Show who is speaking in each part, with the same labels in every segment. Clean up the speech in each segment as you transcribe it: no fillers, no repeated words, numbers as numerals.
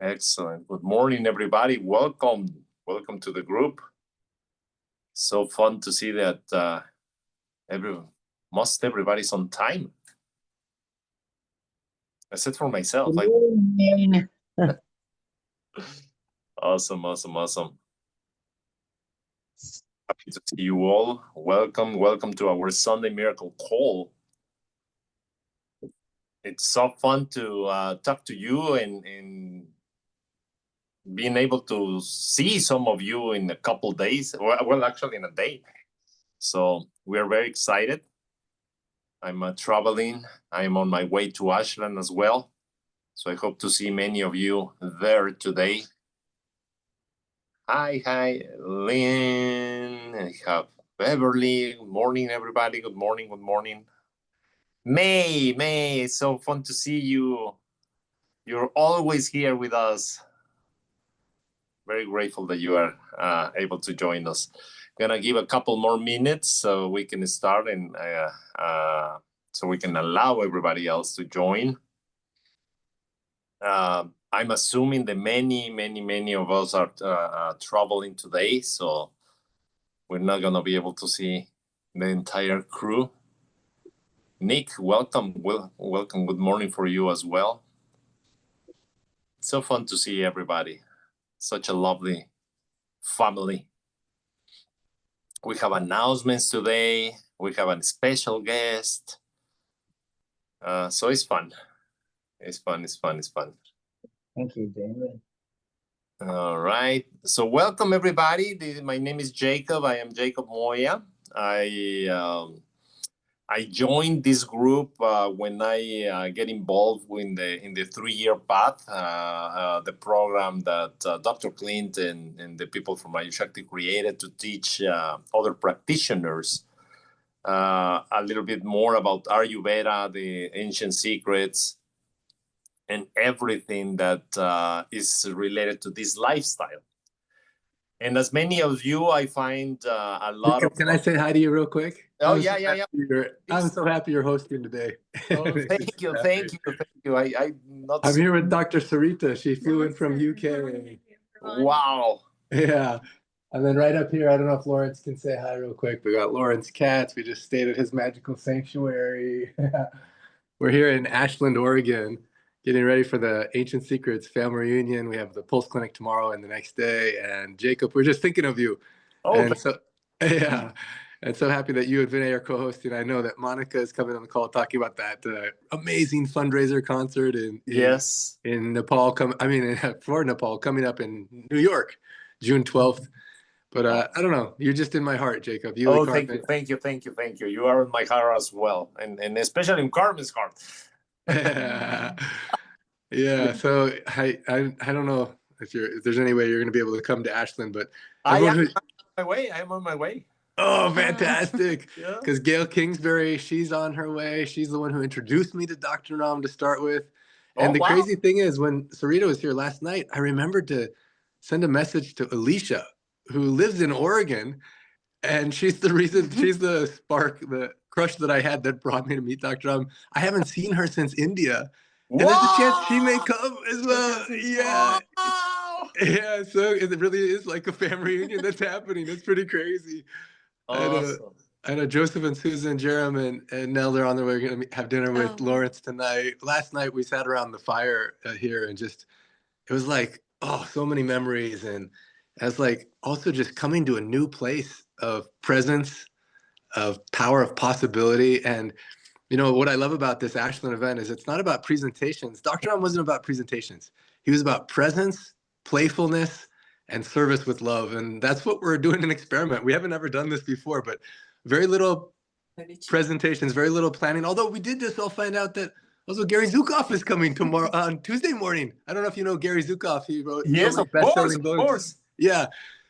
Speaker 1: Excellent. Good morning, everybody. Welcome to the group. So fun to see that most everybody's on time. I said for myself. Awesome. Happy to see you all. Welcome to our Sunday Miracle Call. It's so fun to talk to you and being able to see some of you in a couple days. Well, actually in a day. So we are very excited. I'm traveling. I am on my way to Ashland as well. So I hope to see many of you there today. Hi, Lynn. I have Beverly. Good morning, everybody. Good morning. May, it's so fun to see you. You're always here with us. Very grateful that you are able to join us. Gonna give a couple more minutes so we can start and so we can allow everybody else to join. I'm assuming that many of us are traveling today, so we're not gonna be able to see the entire crew. Nick, welcome. Good morning for you as well. So fun to see everybody. Such a lovely family. We have announcements today. We have a special guest. So it's fun. It's fun.
Speaker 2: Thank you, David.
Speaker 1: All right. So welcome, everybody. My name is Jacob. I am Jacob Moya. I joined this group when I get involved in the 3-year path, the program that Dr. Clint and the people from Ayushakti created to teach other practitioners a little bit more about Ayurveda, the ancient secrets, and everything that is related to this lifestyle. And as many of you, I find a lot of...
Speaker 3: Can I say hi to you real quick?
Speaker 1: Oh, yeah.
Speaker 3: I'm so happy you're hosting today.
Speaker 1: Oh, thank you.
Speaker 3: I'm here with Dr. Sarita. She flew in from UK.
Speaker 1: Wow.
Speaker 3: Yeah. And then right up here, I don't know if Lawrence can say hi real quick. We got Lawrence Katz. We just stayed at his magical sanctuary. We're here in Ashland, Oregon, getting ready for the Ancient Secrets family reunion. We have the Pulse Clinic tomorrow and the next day. And Jacob, we're just thinking of you.
Speaker 1: Oh,
Speaker 3: and so, yeah. And so happy that you and Vinay are co-hosting. I know that Monica is coming on the call talking about that amazing fundraiser concert in Nepal. For Nepal, coming up in New York, June 12th. But I don't know. You're just in my heart, Jacob.
Speaker 1: Thank you. You are in my heart as well, and especially in Carmen's heart.
Speaker 3: Yeah. So I don't know if there's any way you're going to be able to come to Ashland, but
Speaker 1: I am on my way.
Speaker 3: Oh, fantastic.
Speaker 1: Because
Speaker 3: Gail Kingsbury, she's on her way. She's the one who introduced me to Dr. Ram to start with. And crazy thing is, when Sarita was here last night, I remembered to send a message to Alicia, who lives in Oregon. And she's the reason, she's the spark, the crush that I had that brought me to meet Dr. Ram. I haven't seen her since India. And there's a chance she may come as well. Yeah.
Speaker 1: Wow.
Speaker 3: Yeah, so it really is like a family reunion that's happening. It's pretty crazy.
Speaker 1: Awesome.
Speaker 3: I know Joseph and Susan, Jerem, and Nell, they're on their way. We're going to have dinner with Lawrence tonight. Last night, we sat around the fire here and it was like, so many memories. And as like also just coming to a new place of presence, of power, of possibility. And, you know, what I love about this Ashland event is it's not about presentations. Dr. Ram wasn't about presentations. He was about presence, playfulness, and service with love. And that's what we're doing an experiment. We haven't ever done this before, but very little presentations, very little planning. Although we did just all find out that also Gary Zukav is coming tomorrow on Tuesday morning. I don't know if you know Gary Zukav. He wrote best-selling books.
Speaker 1: Of course.
Speaker 3: Yeah.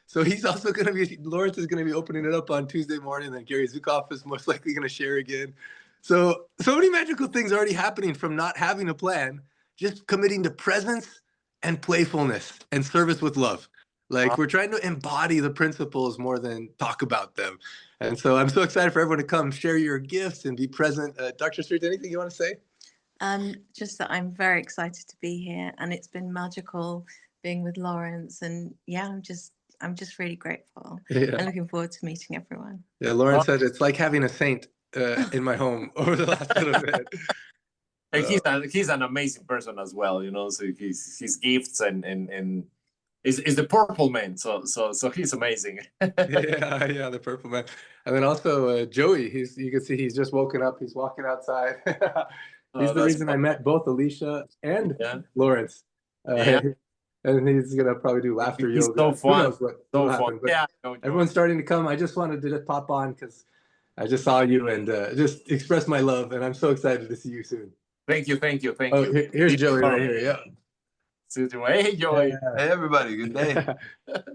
Speaker 3: So he's also going to be, Lawrence is going to be opening it up on Tuesday morning. And Gary Zukav is most likely going to share again. So many magical things already happening from not having a plan, just committing to presence and playfulness and service with love. Like we're trying to embody the principles more than talk about them. And so I'm so excited for everyone to come share your gifts and be present. Dr. Street, anything you want to say?
Speaker 4: Just that I'm very excited to be here, and it's been magical being with Lawrence. And yeah, I'm just really grateful
Speaker 3: Yeah.
Speaker 4: and looking forward to meeting everyone.
Speaker 3: Yeah, Lauren said it's like having a saint in my home over the last little bit.
Speaker 1: And he's an amazing person as well, you know. So his gifts and is the purple man. So he's amazing.
Speaker 3: Yeah, the purple man. And then also Joey, you can see he's just woken up. He's walking outside. He's the reason I met both Alicia and Lawrence. And he's gonna probably do laughter
Speaker 1: He's
Speaker 3: yoga.
Speaker 1: so fun.
Speaker 3: Who knows what will happen? But
Speaker 1: Yeah,
Speaker 3: everyone's starting to come. I just wanted to just pop on because I just saw you and just express my love. And I'm so excited to see you soon.
Speaker 1: Thank you.
Speaker 3: Here's Joey right here. Yeah.
Speaker 1: Hey, Joey.
Speaker 5: Hey, everybody. Good day.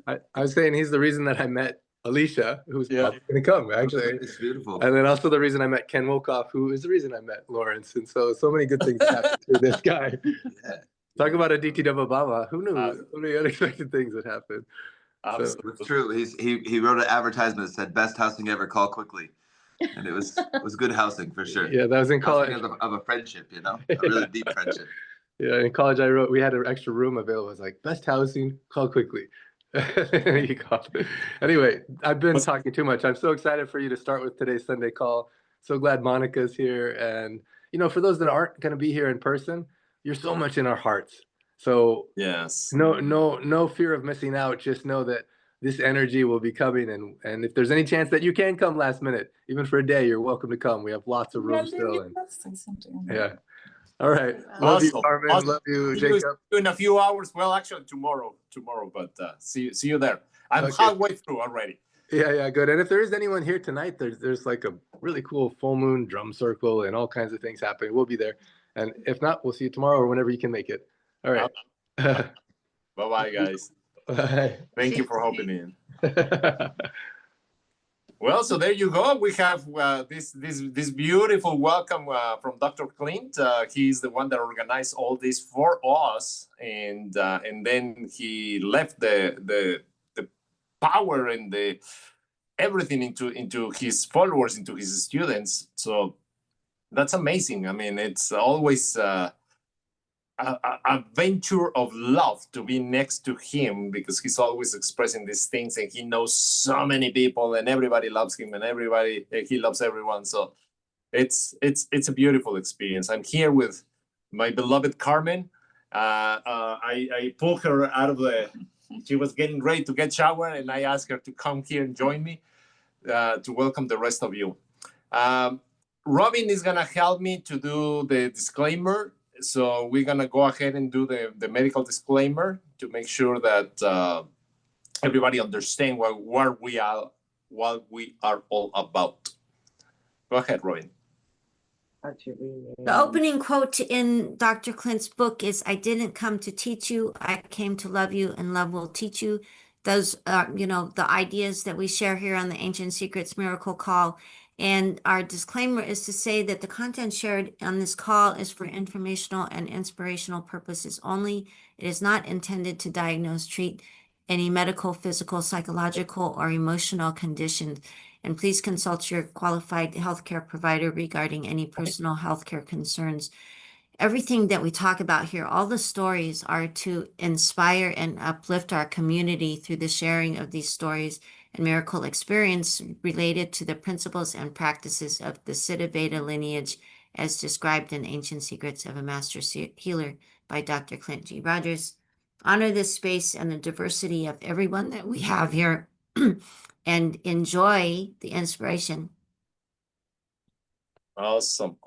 Speaker 3: I was saying he's the reason that I met Alicia, who's probably going to come, actually.
Speaker 5: It's beautiful.
Speaker 3: And then also the reason I met Ken Wolkoff, who is the reason I met Lawrence. And so many good things happened through this guy.
Speaker 5: Yeah.
Speaker 3: Talk about a DT Obama. Who knew? So many unexpected things that happened.
Speaker 1: Absolutely.
Speaker 5: It's true. He wrote an advertisement that said "Best housing ever. Call quickly," and it was good housing for sure.
Speaker 3: Yeah, that was in college.
Speaker 5: Of a friendship, you know, a really deep friendship.
Speaker 3: Yeah, in college we had an extra room available. It was like, best housing, call quickly. You called. Anyway, I've been talking too much. I'm so excited for you to start with today's Sunday call. So glad Monica's here. And, you know, for those that aren't going to be here in person, you're so much in our hearts. So
Speaker 1: yes,
Speaker 3: no fear of missing out. Just know that this energy will be coming. And if there's any chance that you can come last minute, even for a day, you're welcome to come. We have lots of room still. And, yeah. All right. Love you, Carmen. Love you, Jacob.
Speaker 1: In a few hours. Well, actually tomorrow. But see you there. I'm halfway through already.
Speaker 3: Yeah, good. And if there is anyone here tonight, there's like a really cool full moon drum circle and all kinds of things happening. We'll be there. And if not, we'll see you tomorrow or whenever you can make it. All right.
Speaker 1: Bye-bye, guys.
Speaker 3: Bye.
Speaker 1: Thank you for hopping in. Well, so there you go. We have this beautiful welcome from Dr. Clint. He's the one that organized all this for us, and then he left the power and the everything into his followers, into his students. So that's amazing. I mean, it's always a venture of love to be next to him, because he's always expressing these things and he knows so many people and everybody loves him and he loves everyone. So it's a beautiful experience. I'm here with my beloved Carmen. I pulled her out of she was getting ready to get showered, and I asked her to come here and join me to welcome the rest of you. Robin is gonna help me to do the disclaimer. So we're going to go ahead and do the medical disclaimer to make sure that everybody understands what we are all about. Go ahead, Robin.
Speaker 6: The opening quote in Dr. Clint's book is, "I didn't come to teach you, I came to love you, and love will teach you." Those are, the ideas that we share here on the Ancient Secrets Miracle Call. And our disclaimer is to say that the content shared on this call is for informational and inspirational purposes only. It is not intended to diagnose, treat any medical, physical, psychological, or emotional conditions. And please consult your qualified healthcare provider regarding any personal healthcare concerns. Everything that we talk about here, all the stories are to inspire and uplift our community through the sharing of these stories and miracle experience related to the principles and practices of the Siddha Veda lineage as described in Ancient Secrets of a Master Healer by Dr. Clint G. Rogers. Honor this space and the diversity of everyone that we have here and enjoy the inspiration.
Speaker 1: Awesome.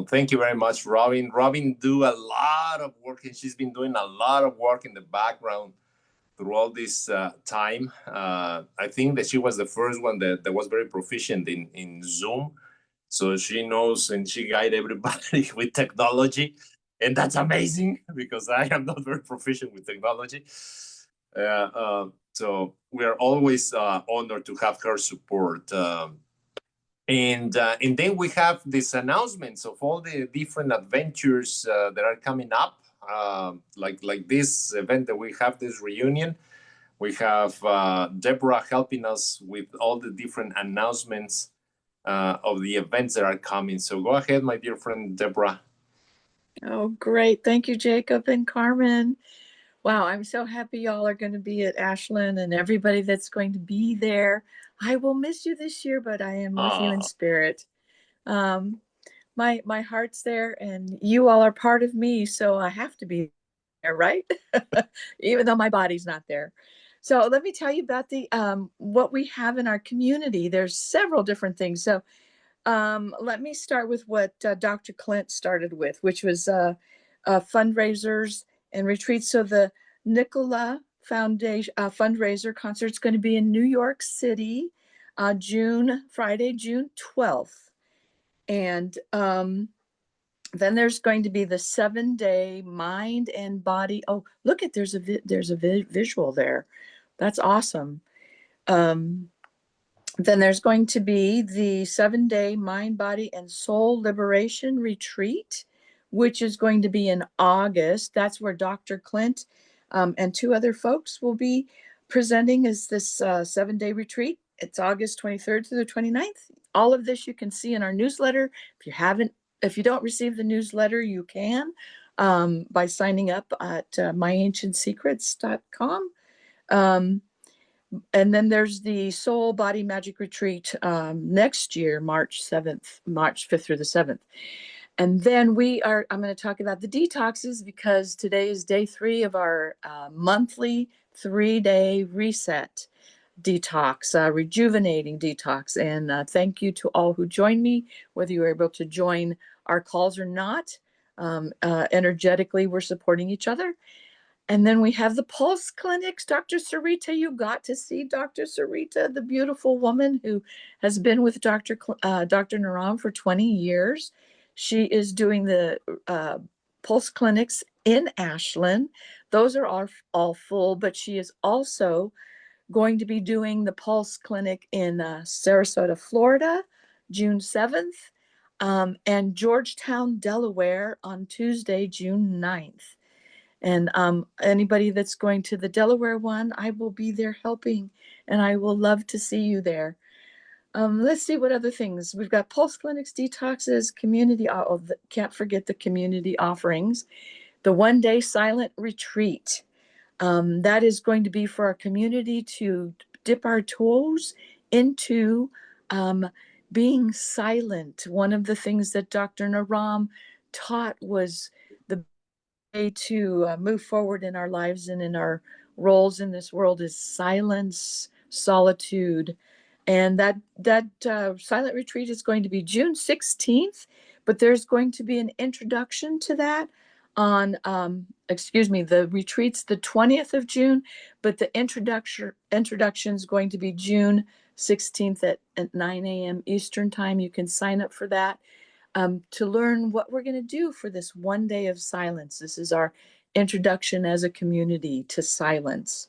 Speaker 1: Thank you very much, Robin. Robin do a lot of work, and she's been doing a lot of work in the background through all this time. I think that she was the first one that was very proficient in Zoom. So she knows and she guides everybody with technology. And that's amazing, because I am not very proficient with technology. So we are always honored to have her support. And then we have these announcements of all the different adventures that are coming up. Like this event that we have, this reunion. We have Deborah helping us with all the different announcements of the events that are coming. So go ahead, my dear friend Deborah.
Speaker 7: Oh, great. Thank you, Jacob and Carmen. Wow, I'm so happy y'all are going to be at Ashland and everybody that's going to be there. I will miss you this year, but I am with you in spirit. My heart's there and you all are part of me, so I have to be there, right? Even though my body's not there. So let me tell you about the what we have in our community. There's several different things. So let me start with what Dr. Clint started with, which was fundraisers and retreats. So the Nicola Foundation fundraiser concert is going to be in New York City, Friday, June 12th. And then there's going to be the 7-day mind and body. Oh, look at there's a visual there. That's awesome. Then there's going to be the 7-day mind, body, and soul liberation retreat, which is going to be in August. That's where Dr. Clint and 2 other folks will be presenting as this 7-day retreat. It's August 23rd through the 29th. All of this you can see in our newsletter. If you don't receive the newsletter, you can by signing up at myancientsecrets.com. And then there's the Soul Body Magic Retreat next year, March 5th through the 7th. And then I'm going to talk about the detoxes because today is day 3 of our monthly 3-day reset detox, rejuvenating detox. And thank you to all who joined me, whether you were able to join our calls or not. Energetically, we're supporting each other. And then we have the Pulse Clinics. Dr. Sarita, you got to see Dr. Sarita, the beautiful woman who has been with Dr. Naram for 20 years. She is doing the Pulse Clinics in Ashland. Those are all full, but she is also going to be doing the Pulse Clinic in Sarasota, Florida, June 7th, and Georgetown, Delaware on Tuesday, June 9th. And anybody that's going to the Delaware one, I will be there helping, and I will love to see you there. Let's see what other things. We've got Pulse Clinics, detoxes, community. Can't forget the community offerings. The 1-day silent retreat. That is going to be for our community to dip our toes into being silent. One of the things that Dr. Naram taught was the to move forward in our lives and in our roles in this world is silence, solitude. And that silent retreat is going to be June 16th, but there's going to be an introduction to that on, the retreat's the 20th of June, but the introduction is going to be June 16th at 9 a.m. Eastern time. You can sign up for that. To learn what we're going to do for this 1 day of silence. This is our introduction as a community to silence.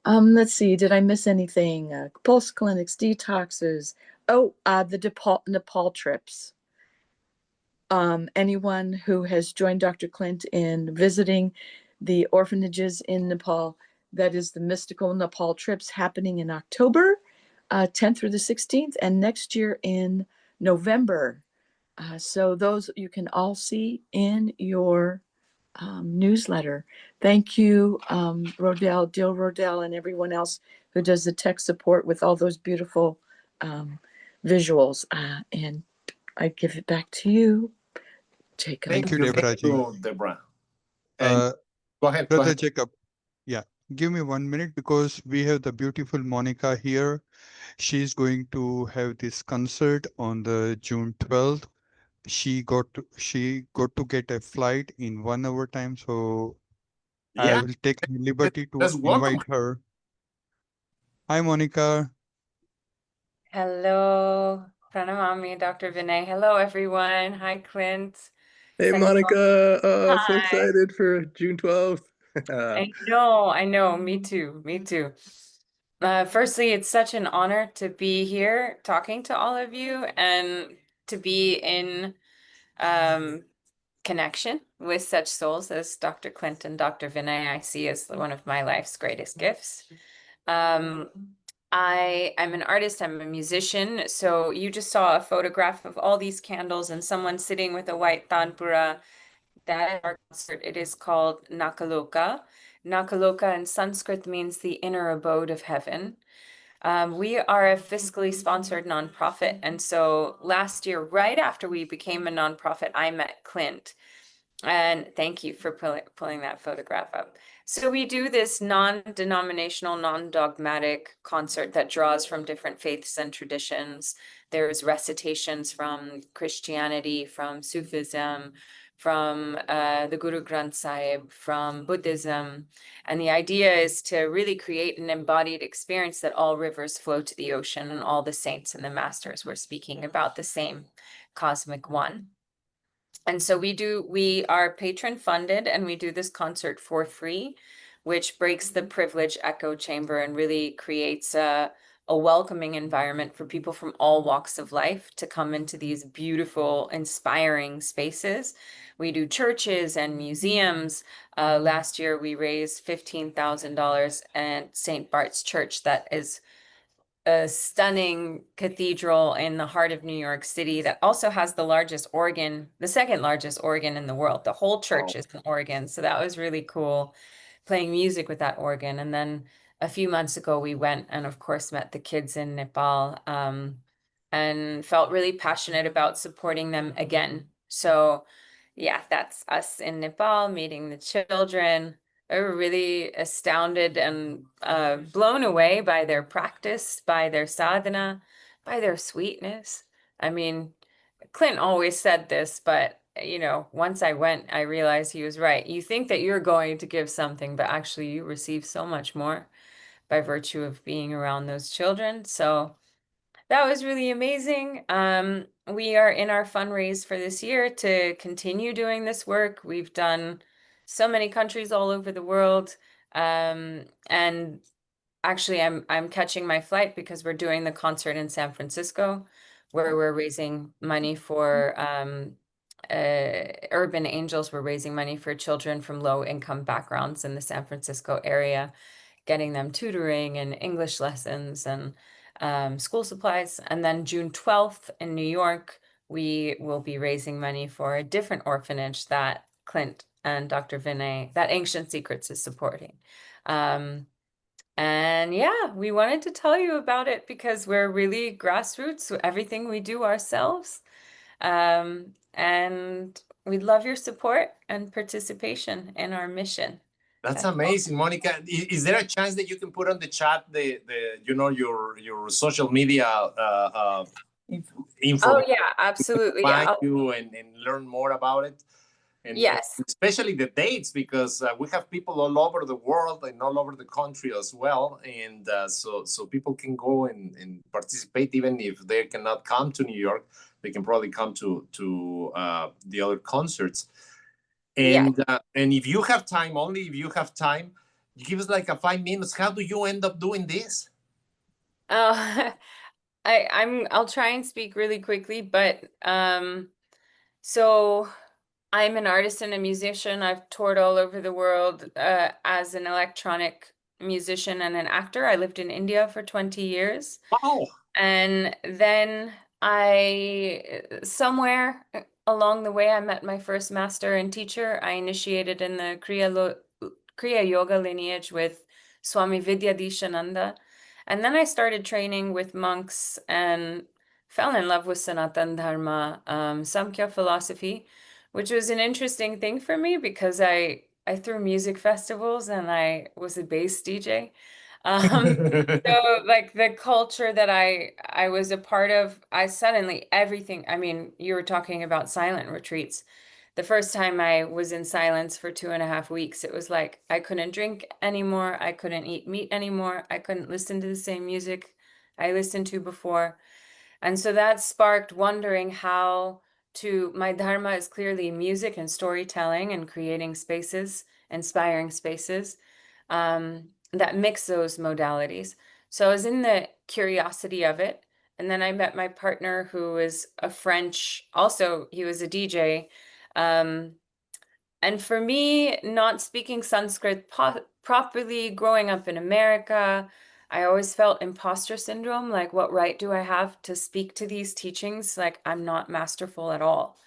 Speaker 7: Let's see, did I miss anything? Pulse clinics, detoxes. The Nepal trips. Anyone who has joined Dr. Clint in visiting the orphanages in Nepal, that is the mystical Nepal trips happening in October 10th through the 16th, and next year in November. So those you can all see in your newsletter. Thank you, Dill Rodell, and everyone else who does the tech support with all those beautiful visuals. And I give it back to you, Jacob.
Speaker 8: Thank you, Deborah.
Speaker 1: Deborah.
Speaker 8: Go ahead.
Speaker 1: Go
Speaker 8: Brother
Speaker 1: ahead.
Speaker 8: Jacob. Yeah, give me 1 minute because we have the beautiful Monica here. She's going to have this concert on the June 12th. She got to get a flight in 1 hour time, so I
Speaker 1: Yeah,
Speaker 8: will take the liberty to
Speaker 1: let's welcome
Speaker 8: invite her. Hi, Monica.
Speaker 9: Hello, Pranamami, Dr. Vinay. Hello, everyone. Hi, Clint.
Speaker 3: Hey,
Speaker 9: Sending
Speaker 3: Monica.
Speaker 9: love.
Speaker 3: So
Speaker 9: Hi.
Speaker 3: excited for June 12th.
Speaker 9: I know. Me too. Firstly, it's such an honor to be here talking to all of you and to be in connection with such souls as Dr. Clint and Dr. Vinay. I see as one of my life's greatest gifts. I'm an artist, I'm a musician. So you just saw a photograph of all these candles and someone sitting with a white tanpura That is our concert. It is called Nakaloka. Nakaloka in Sanskrit means the inner abode of heaven. We are a fiscally sponsored nonprofit. And so last year, right after we became a nonprofit, I met Clint. And thank you for pulling that photograph up. So we do this non-denominational, non-dogmatic concert that draws from different faiths and traditions. There's recitations from Christianity, from Sufism, from the Guru Granth Sahib, from Buddhism. And the idea is to really create an embodied experience that all rivers flow to the ocean and all the saints and the masters were speaking about the same cosmic one. And so we are patron funded, and we do this concert for free, which breaks the privilege echo chamber and really creates a welcoming environment for people from all walks of life to come into these beautiful, inspiring spaces. We do churches and museums. Last year, we raised $15,000 at St. Bart's Church, that is a stunning cathedral in the heart of New York City that also has the largest organ, the second largest organ in the world. The whole church is an organ. So that was really cool, playing music with that organ. And then a few months ago, we went and, of course, met the kids in Nepal, and felt really passionate about supporting them again. So yeah, that's us in Nepal, meeting the children. I was really astounded and blown away by their practice, by their sadhana, by their sweetness. I mean, Clint always said this, but you know, once I went, I realized he was right. You think that you're going to give something, but actually you receive so much more by virtue of being around those children. So that was really amazing. We are in our fundraise for this year to continue doing this work. We've done so many countries all over the world. And actually I'm catching my flight because we're doing the concert in San Francisco, where we're raising money for Urban Angels. We're raising money for children from low income backgrounds in the San Francisco area, getting them tutoring and English lessons and school supplies. And then June 12th in New York, we will be raising money for a different orphanage that Clint and Dr. Vinay, that Ancient Secrets is supporting. And yeah, we wanted to tell you about it because we're really grassroots, so everything we do ourselves. And we'd love your support and participation in our mission.
Speaker 1: That's amazing, Monica. Is there a chance that you can put on the chat the you know, your social media info?
Speaker 9: Oh yeah, absolutely.
Speaker 1: Find
Speaker 9: Yeah,
Speaker 1: you and learn more about it. And
Speaker 9: yes,
Speaker 1: especially the dates, because we have people all over the world and all over the country as well. And so people can go and participate, even if they cannot come to New York, they can probably come to the other concerts. And and if you have time, only if you have time, you give us like a 5 minutes. How do you end up doing this?
Speaker 9: I'll try and speak really quickly, but so I'm an artist and a musician. I've toured all over the world as an electronic musician and an actor. I lived in India for 20 years.
Speaker 1: Wow.
Speaker 9: And then somewhere along the way, I met my first master and teacher. I initiated in the Kriya Yoga lineage with Swami Vidyadishananda. And then I started training with monks and fell in love with Sanatan Dharma, Samkhya philosophy, which was an interesting thing for me because I threw music festivals and I was a bass DJ. So like the culture that I was a part of, I suddenly everything, I mean, you were talking about silent retreats. The first time I was in silence for 2.5 weeks, it was like I couldn't drink anymore. I couldn't eat meat anymore. I couldn't listen to the same music I listened to before. And so that sparked wondering how my Dharma is clearly music and storytelling and creating spaces, inspiring spaces that mix those modalities. So I was in the curiosity of it. And then I met my partner who is a French, also, he was a DJ. And for me, not speaking Sanskrit properly, growing up in America, I always felt imposter syndrome. Like, what right do I have to speak to these teachings? Like, I'm not masterful at all.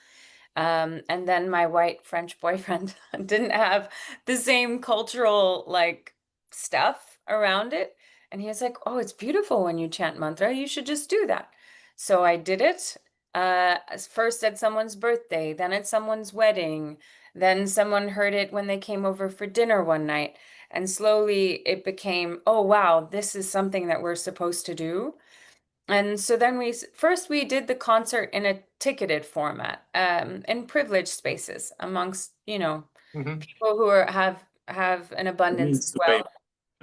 Speaker 9: And then my white French boyfriend didn't have the same cultural like stuff around it. And he was like, oh, it's beautiful when you chant mantra. You should just do that. So I did it first at someone's birthday, then at someone's wedding. Then someone heard it when they came over for dinner one night. And slowly it became, oh, wow, this is something that we're supposed to do. And so then we did the concert in a ticketed format, in privileged spaces amongst, people who have an abundance
Speaker 1: Means
Speaker 9: as
Speaker 1: to
Speaker 9: well.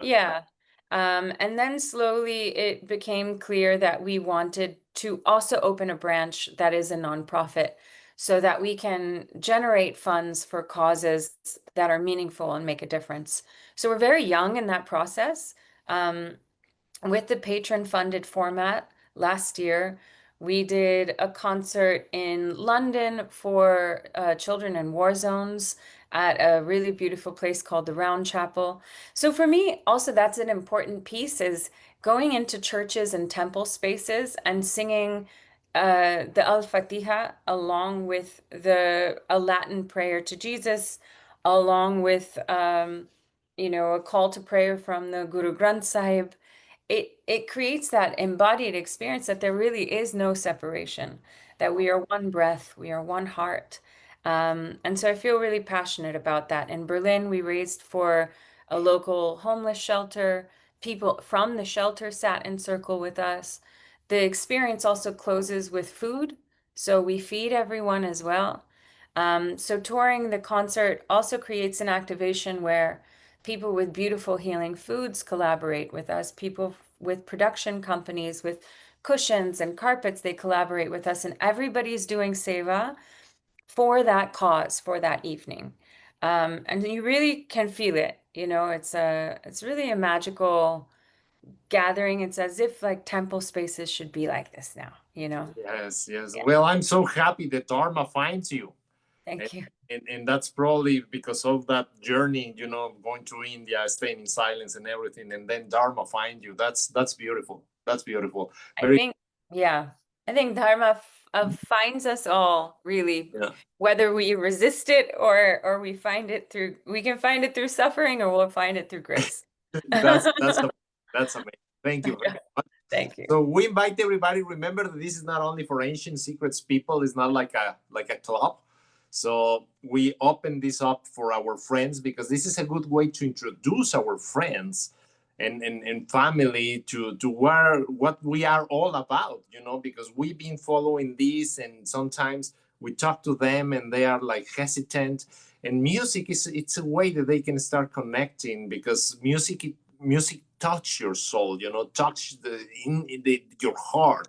Speaker 1: pay.
Speaker 9: Yeah. And then slowly it became clear that we wanted to also open a branch that is a nonprofit so that we can generate funds for causes that are meaningful and make a difference. So we're very young in that process. With the patron-funded format, last year, we did a concert in London for children in war zones at a really beautiful place called the Round Chapel. So for me, also that's an important piece is going into churches and temple spaces and singing the Al-Fatiha along with a Latin prayer to Jesus, along with a call to prayer from the Guru Granth Sahib. It creates that embodied experience that there really is no separation, that we are one breath, we are one heart. And so I feel really passionate about that. In Berlin, we raised for a local homeless shelter. People from the shelter sat in circle with us. The experience also closes with food, so we feed everyone as well. So touring the concert also creates an activation where people with beautiful healing foods collaborate with us. People with production companies, with cushions and carpets, they collaborate with us. And everybody's doing seva for that cause, for that evening. And you really can feel it. It's really a magical gathering. It's as if like temple spaces should be like this now,
Speaker 1: Yes.
Speaker 9: Yeah.
Speaker 1: Well, I'm so happy that Dharma finds you.
Speaker 9: Thank you.
Speaker 1: And that's probably because of that journey, going to India, staying in silence and everything, and then Dharma find you. That's beautiful. That's beautiful.
Speaker 9: I think Dharma finds us all, really,
Speaker 1: Yeah.
Speaker 9: whether we resist it or we can find it through suffering, or we'll find it through grace.
Speaker 1: That's amazing. Thank you very much.
Speaker 9: Thank you.
Speaker 1: So we invite everybody. Remember that this is not only for Ancient Secrets people. It's not like a club. So we open this up for our friends because this is a good way to introduce our friends and family to what we are all about, because we've been following this, and sometimes we talk to them and they are like hesitant. And music it's a way that they can start connecting, because music touch your soul, touch your heart.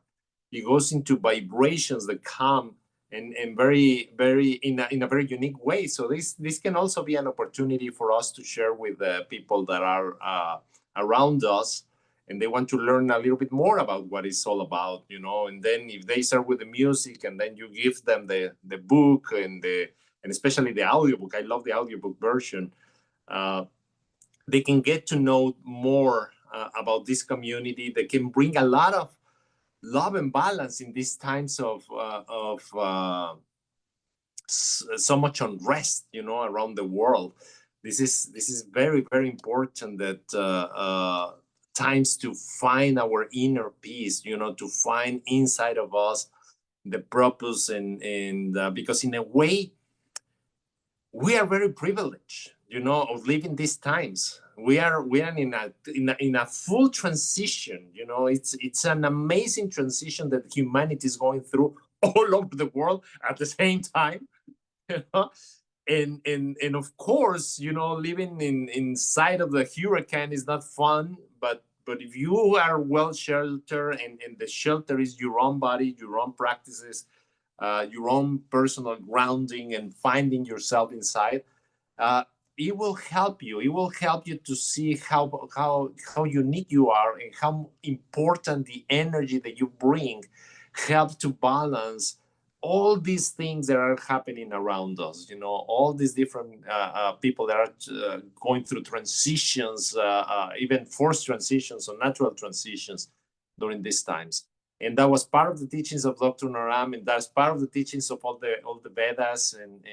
Speaker 1: It goes into vibrations that come and very, very in a very unique way. So this can also be an opportunity for us to share with the people that are around us, and they want to learn a little bit more about what it's all about, And then if they start with the music, and then you give them the book and especially the audiobook. I love the audiobook version. They can get to know more about this community. They can bring a lot of love and balance in these times of so much unrest, around the world. This is very, very important, that times to find our inner peace, to find inside of us the purpose, and because in a way we are very privileged, of living these times. We are in a full transition. It's an amazing transition that humanity is going through all over the world at the same time. And of course, living inside of the hurricane is not fun, but if you are well sheltered, and the shelter is your own body, your own practices, your own personal grounding, and finding yourself inside, it will help you. It will help you to see how unique you are, and how important the energy that you bring helps to balance all these things that are happening around us. All these different people that are going through transitions, even forced transitions or natural transitions during these times. And that was part of the teachings of Dr. Naram, and that's part of the teachings of all the Vedas, and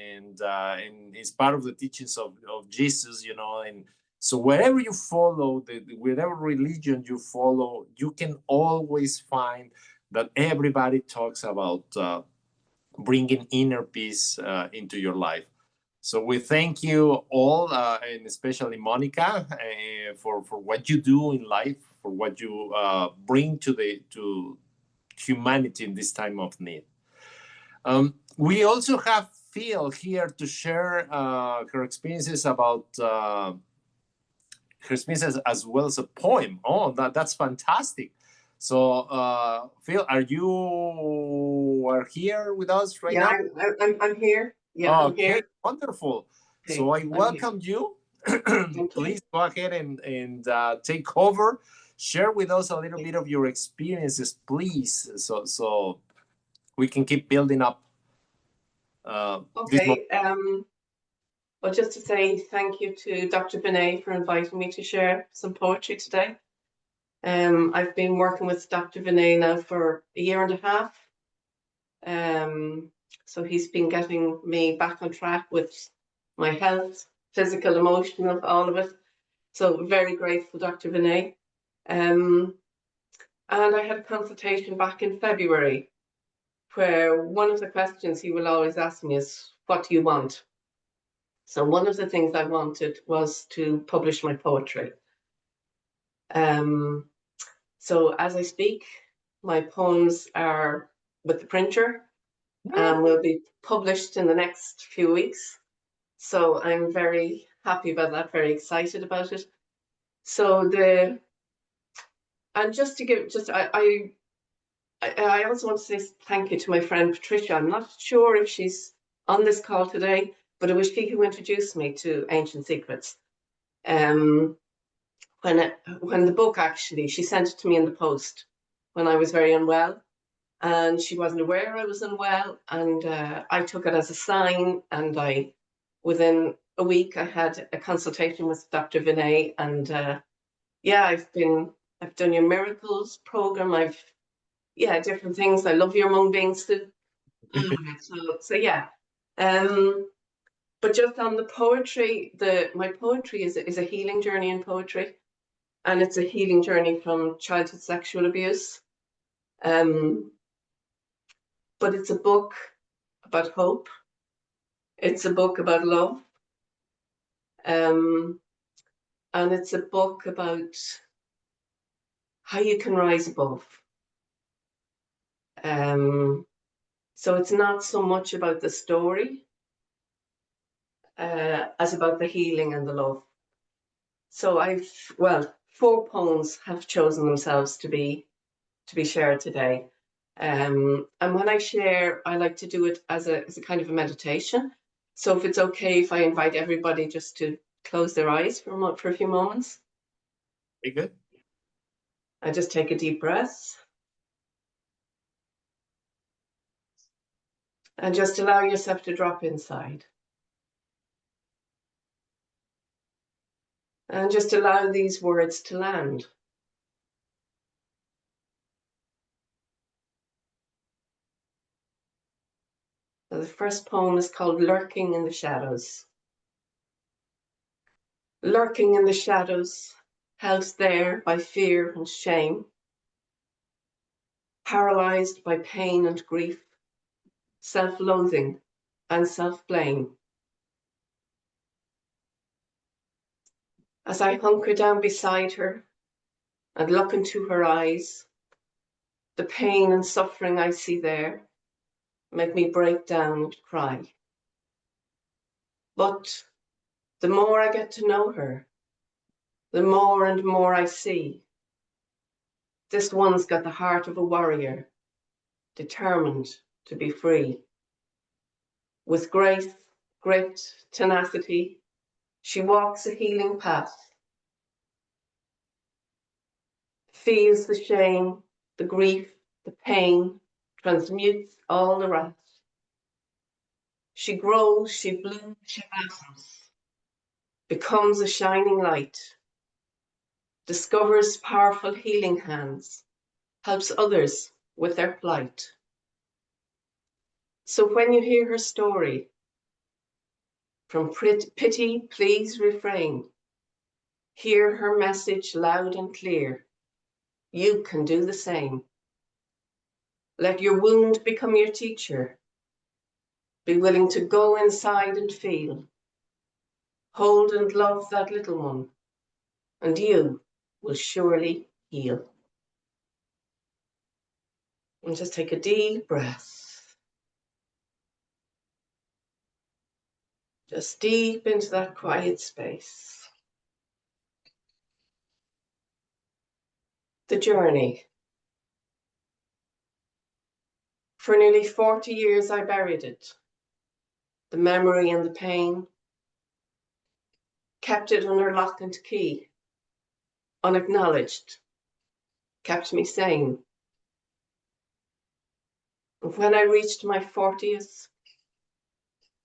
Speaker 1: it's part of the teachings of Jesus, you know. And so wherever you follow, whatever religion you follow, you can always find that everybody talks about bringing inner peace into your life. So we thank you all, and especially Monica, for what you do in life, for what you bring to humanity in this time of need. We also have Phil here to share her experiences about her experiences as well as a poem. Oh, that's fantastic. So, Phil, are here with us right now?
Speaker 10: Yeah, I'm here. Yeah, I'm
Speaker 1: Okay,
Speaker 10: here.
Speaker 1: wonderful.
Speaker 10: Okay,
Speaker 1: So I
Speaker 10: I'm
Speaker 1: welcome you.
Speaker 10: Thank
Speaker 1: Please
Speaker 10: you.
Speaker 1: go ahead and take over. Share with us a little bit of your experiences, please, so we can keep building up.
Speaker 10: Okay. Well, just to say thank you to Dr. Vinay for inviting me to share some poetry today. I've been working with Dr. Vinay now for a year and a half. So he's been getting me back on track with my health, physical, emotional, all of it. So very grateful, Dr. Vinay. And I had a consultation back in February, where one of the questions he will always ask me is, what do you want? So one of the things I wanted was to publish my poetry. So as I speak, my poems are with the printer and will be published in the next few weeks. So I'm very happy about that, very excited about it. So just to give, I also want to say thank you to my friend Patricia. I'm not sure if she's on this call today, but it was she who introduced me to Ancient Secrets. When the book, actually, she sent it to me in the post when I was very unwell, and she wasn't aware I was unwell, and I took it as a sign, and within a week I had a consultation with Dr. Vinay, and yeah, I've done your miracles program, different things. I love your mung beans too. So yeah. But just on the poetry, my poetry is a healing journey in poetry, and it's a healing journey from childhood sexual abuse. But it's a book about hope. It's a book about love. And it's a book about how you can rise above. So it's not so much about the story as about the healing and the love. So 4 poems have chosen themselves to be shared today. And when I share, I like to do it as a kind of a meditation. So if it's okay if I invite everybody just to close their eyes for a few moments.
Speaker 1: Very good.
Speaker 10: I just take a deep breath. And just allow yourself to drop inside. And just allow these words to land. So the first poem is called Lurking in the Shadows. Lurking in the shadows, held there by fear and shame, paralyzed by pain and grief, self-loathing and self-blame. As I hunker down beside her and look into her eyes, the pain and suffering I see there make me break down and cry. But the more I get to know her, the more and more I see. This one's got the heart of a warrior, determined to be free. With grace, grit, tenacity, she walks a healing path, feels the shame, the grief, the pain, transmutes all the wrath. She grows, she blooms, she blossoms, becomes a shining light, discovers powerful healing hands, helps others with their plight. So when you hear her story, from pity, please refrain. Hear her message loud and clear. You can do the same. Let your wound become your teacher. Be willing to go inside and feel. Hold and love that little one, and you will surely heal. And just take a deep breath. Just deep into that quiet space. The journey. For nearly 40 years I buried it. The memory and the pain. Kept it under lock and key. Unacknowledged. Kept me sane. And when I reached my 40th,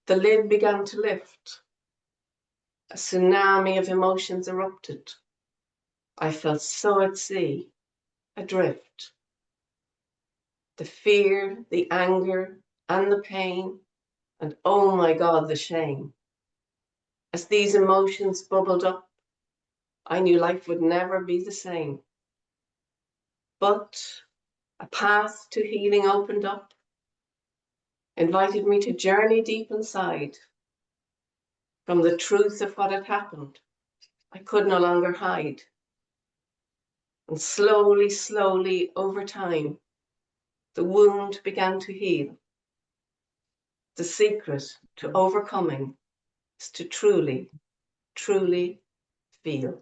Speaker 10: the lid began to lift. A tsunami of emotions erupted. I felt so at sea, adrift. The fear, the anger, and the pain, and oh my God, the shame. As these emotions bubbled up, I knew life would never be the same. But a path to healing opened up, invited me to journey deep inside. From the truth of what had happened, I could no longer hide. And slowly, slowly, over time, the wound began to heal. The secret to overcoming is to truly, truly feel.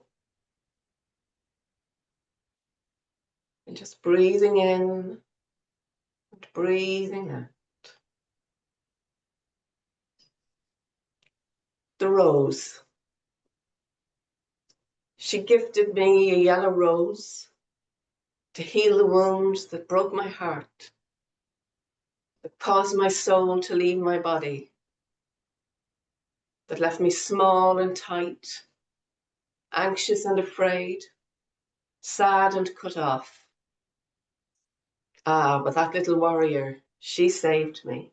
Speaker 10: And just breathing in and breathing out. The rose. She gifted me a yellow rose to heal the wounds that broke my heart, that caused my soul to leave my body, that left me small and tight, anxious and afraid, sad and cut off. Ah, but that little warrior, she saved me.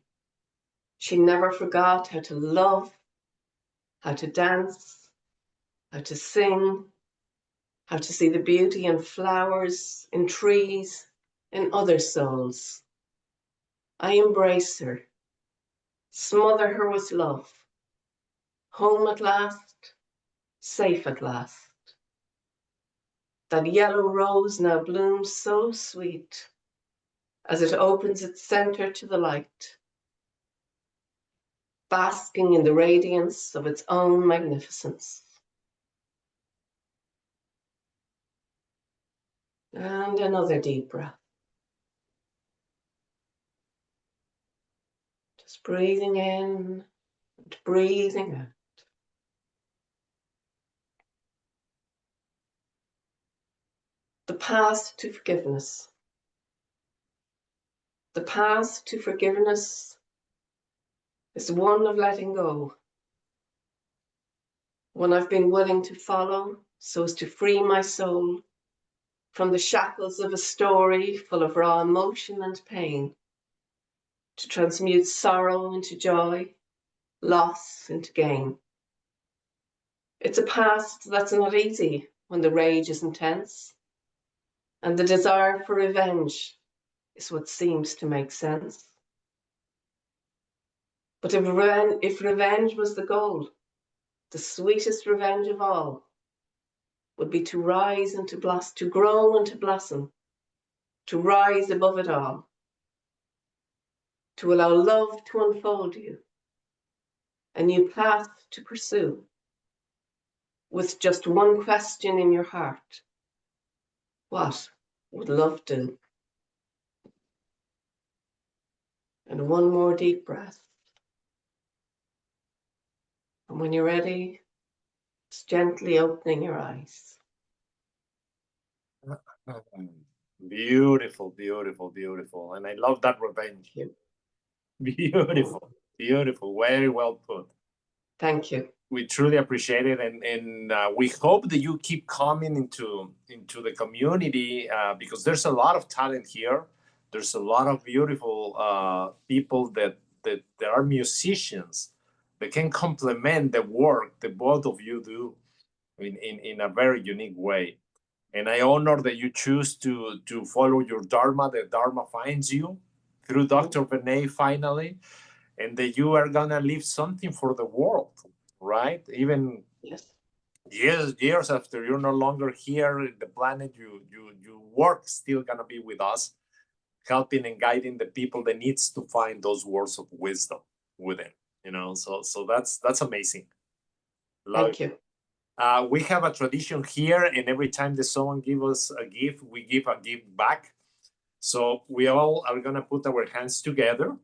Speaker 10: She never forgot how to love, how to dance, how to sing, how to see the beauty in flowers, in trees, in other souls. I embrace her, smother her with love. Home at last, safe at last. That yellow rose now blooms so sweet as it opens its center to the light, basking in the radiance of its own magnificence. And another deep breath. Just breathing in and breathing out. The path to forgiveness. The path to forgiveness is one of letting go. One I've been willing to follow so as to free my soul from the shackles of a story full of raw emotion and pain, to transmute sorrow into joy, loss into gain. It's a past that's not easy when the rage is intense, and the desire for revenge is what seems to make sense. But if revenge was the goal, the sweetest revenge of all would be to rise and to blossom, to grow and to blossom, to rise above it all, to allow love to unfold you, a new path to pursue, with just one question in your heart: what would love do? And one more deep breath. And when you're ready, just gently opening your eyes.
Speaker 1: Beautiful, beautiful, beautiful. And I love that revenge. Beautiful, beautiful. Very well put.
Speaker 10: Thank you.
Speaker 1: We truly appreciate it, and we hope that you keep coming into the community, because there's a lot of talent here. There's a lot of beautiful people that there are musicians that can complement the work that both of you do in a very unique way. And I honor that you choose to follow your Dharma, that Dharma finds you through Dr. Vinay finally, and that you are gonna leave something for the world, right? Even years after you're no longer here in the planet, you work still gonna be with us, helping and guiding the people that needs to find those words of wisdom within, you know. So that's amazing.
Speaker 10: Thank you.
Speaker 1: We have a tradition here, and every time that someone gives us a gift, we give a gift back. So we all are gonna put our hands together,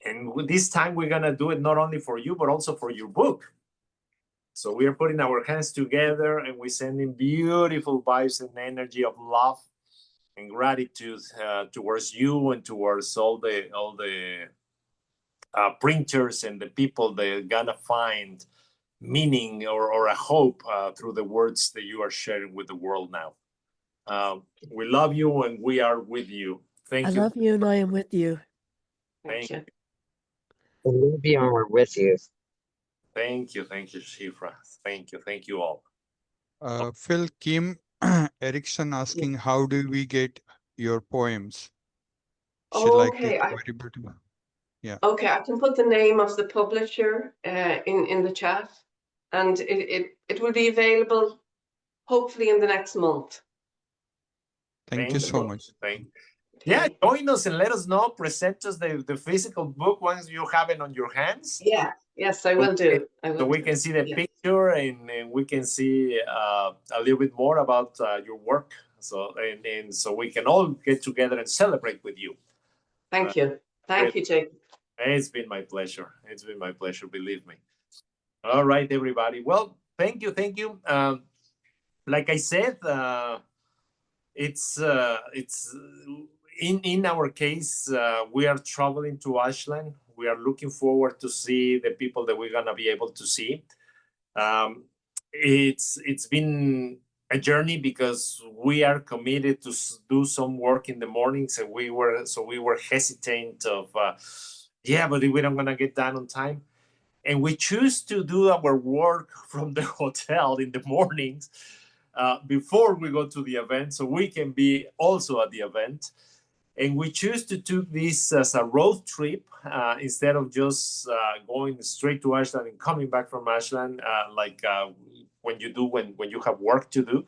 Speaker 1: and this time we're gonna do it not only for you, but also for your book. So we are putting our hands together, and we're sending beautiful vibes and energy of love and gratitude towards you and towards all the printers and the people that are gonna find meaning or a hope through the words that you are sharing with the world now. We love you, and we are with you. Thank you.
Speaker 11: I love you, and I am with you.
Speaker 10: Thank you.
Speaker 2: I love you and we're with you.
Speaker 1: Thank you, Shifra. Thank you all.
Speaker 8: Phil, Kim Erickson asking, how do we get your poems? She liked it very beautiful. Yeah.
Speaker 10: Okay, I can put the name of the publisher in the chat, and it will be available hopefully in the next month.
Speaker 8: Thank you so much.
Speaker 1: Yeah, join us and let us know. Present us the physical book once you have it on your hands.
Speaker 10: Yeah, yes, I will do.
Speaker 1: So we can see the picture, and we can see a little bit more about your work. So and so we can all get together and celebrate with you.
Speaker 10: Thank you. Thank you, Jacob.
Speaker 1: It's been my pleasure. It's been my pleasure, believe me. All right, everybody. Well, thank you. Like I said, it's in our case, we are traveling to Ashland. We are looking forward to see the people that we're gonna be able to see. It's been a journey because we are committed to do some work in the mornings, and we were hesitant of but we don't gonna get done on time, and we choose to do our work from the hotel in the mornings before we go to the event, so we can be also at the event. And we choose to do this as a road trip instead of just going straight to Ashland and coming back from Ashland when you have work to do.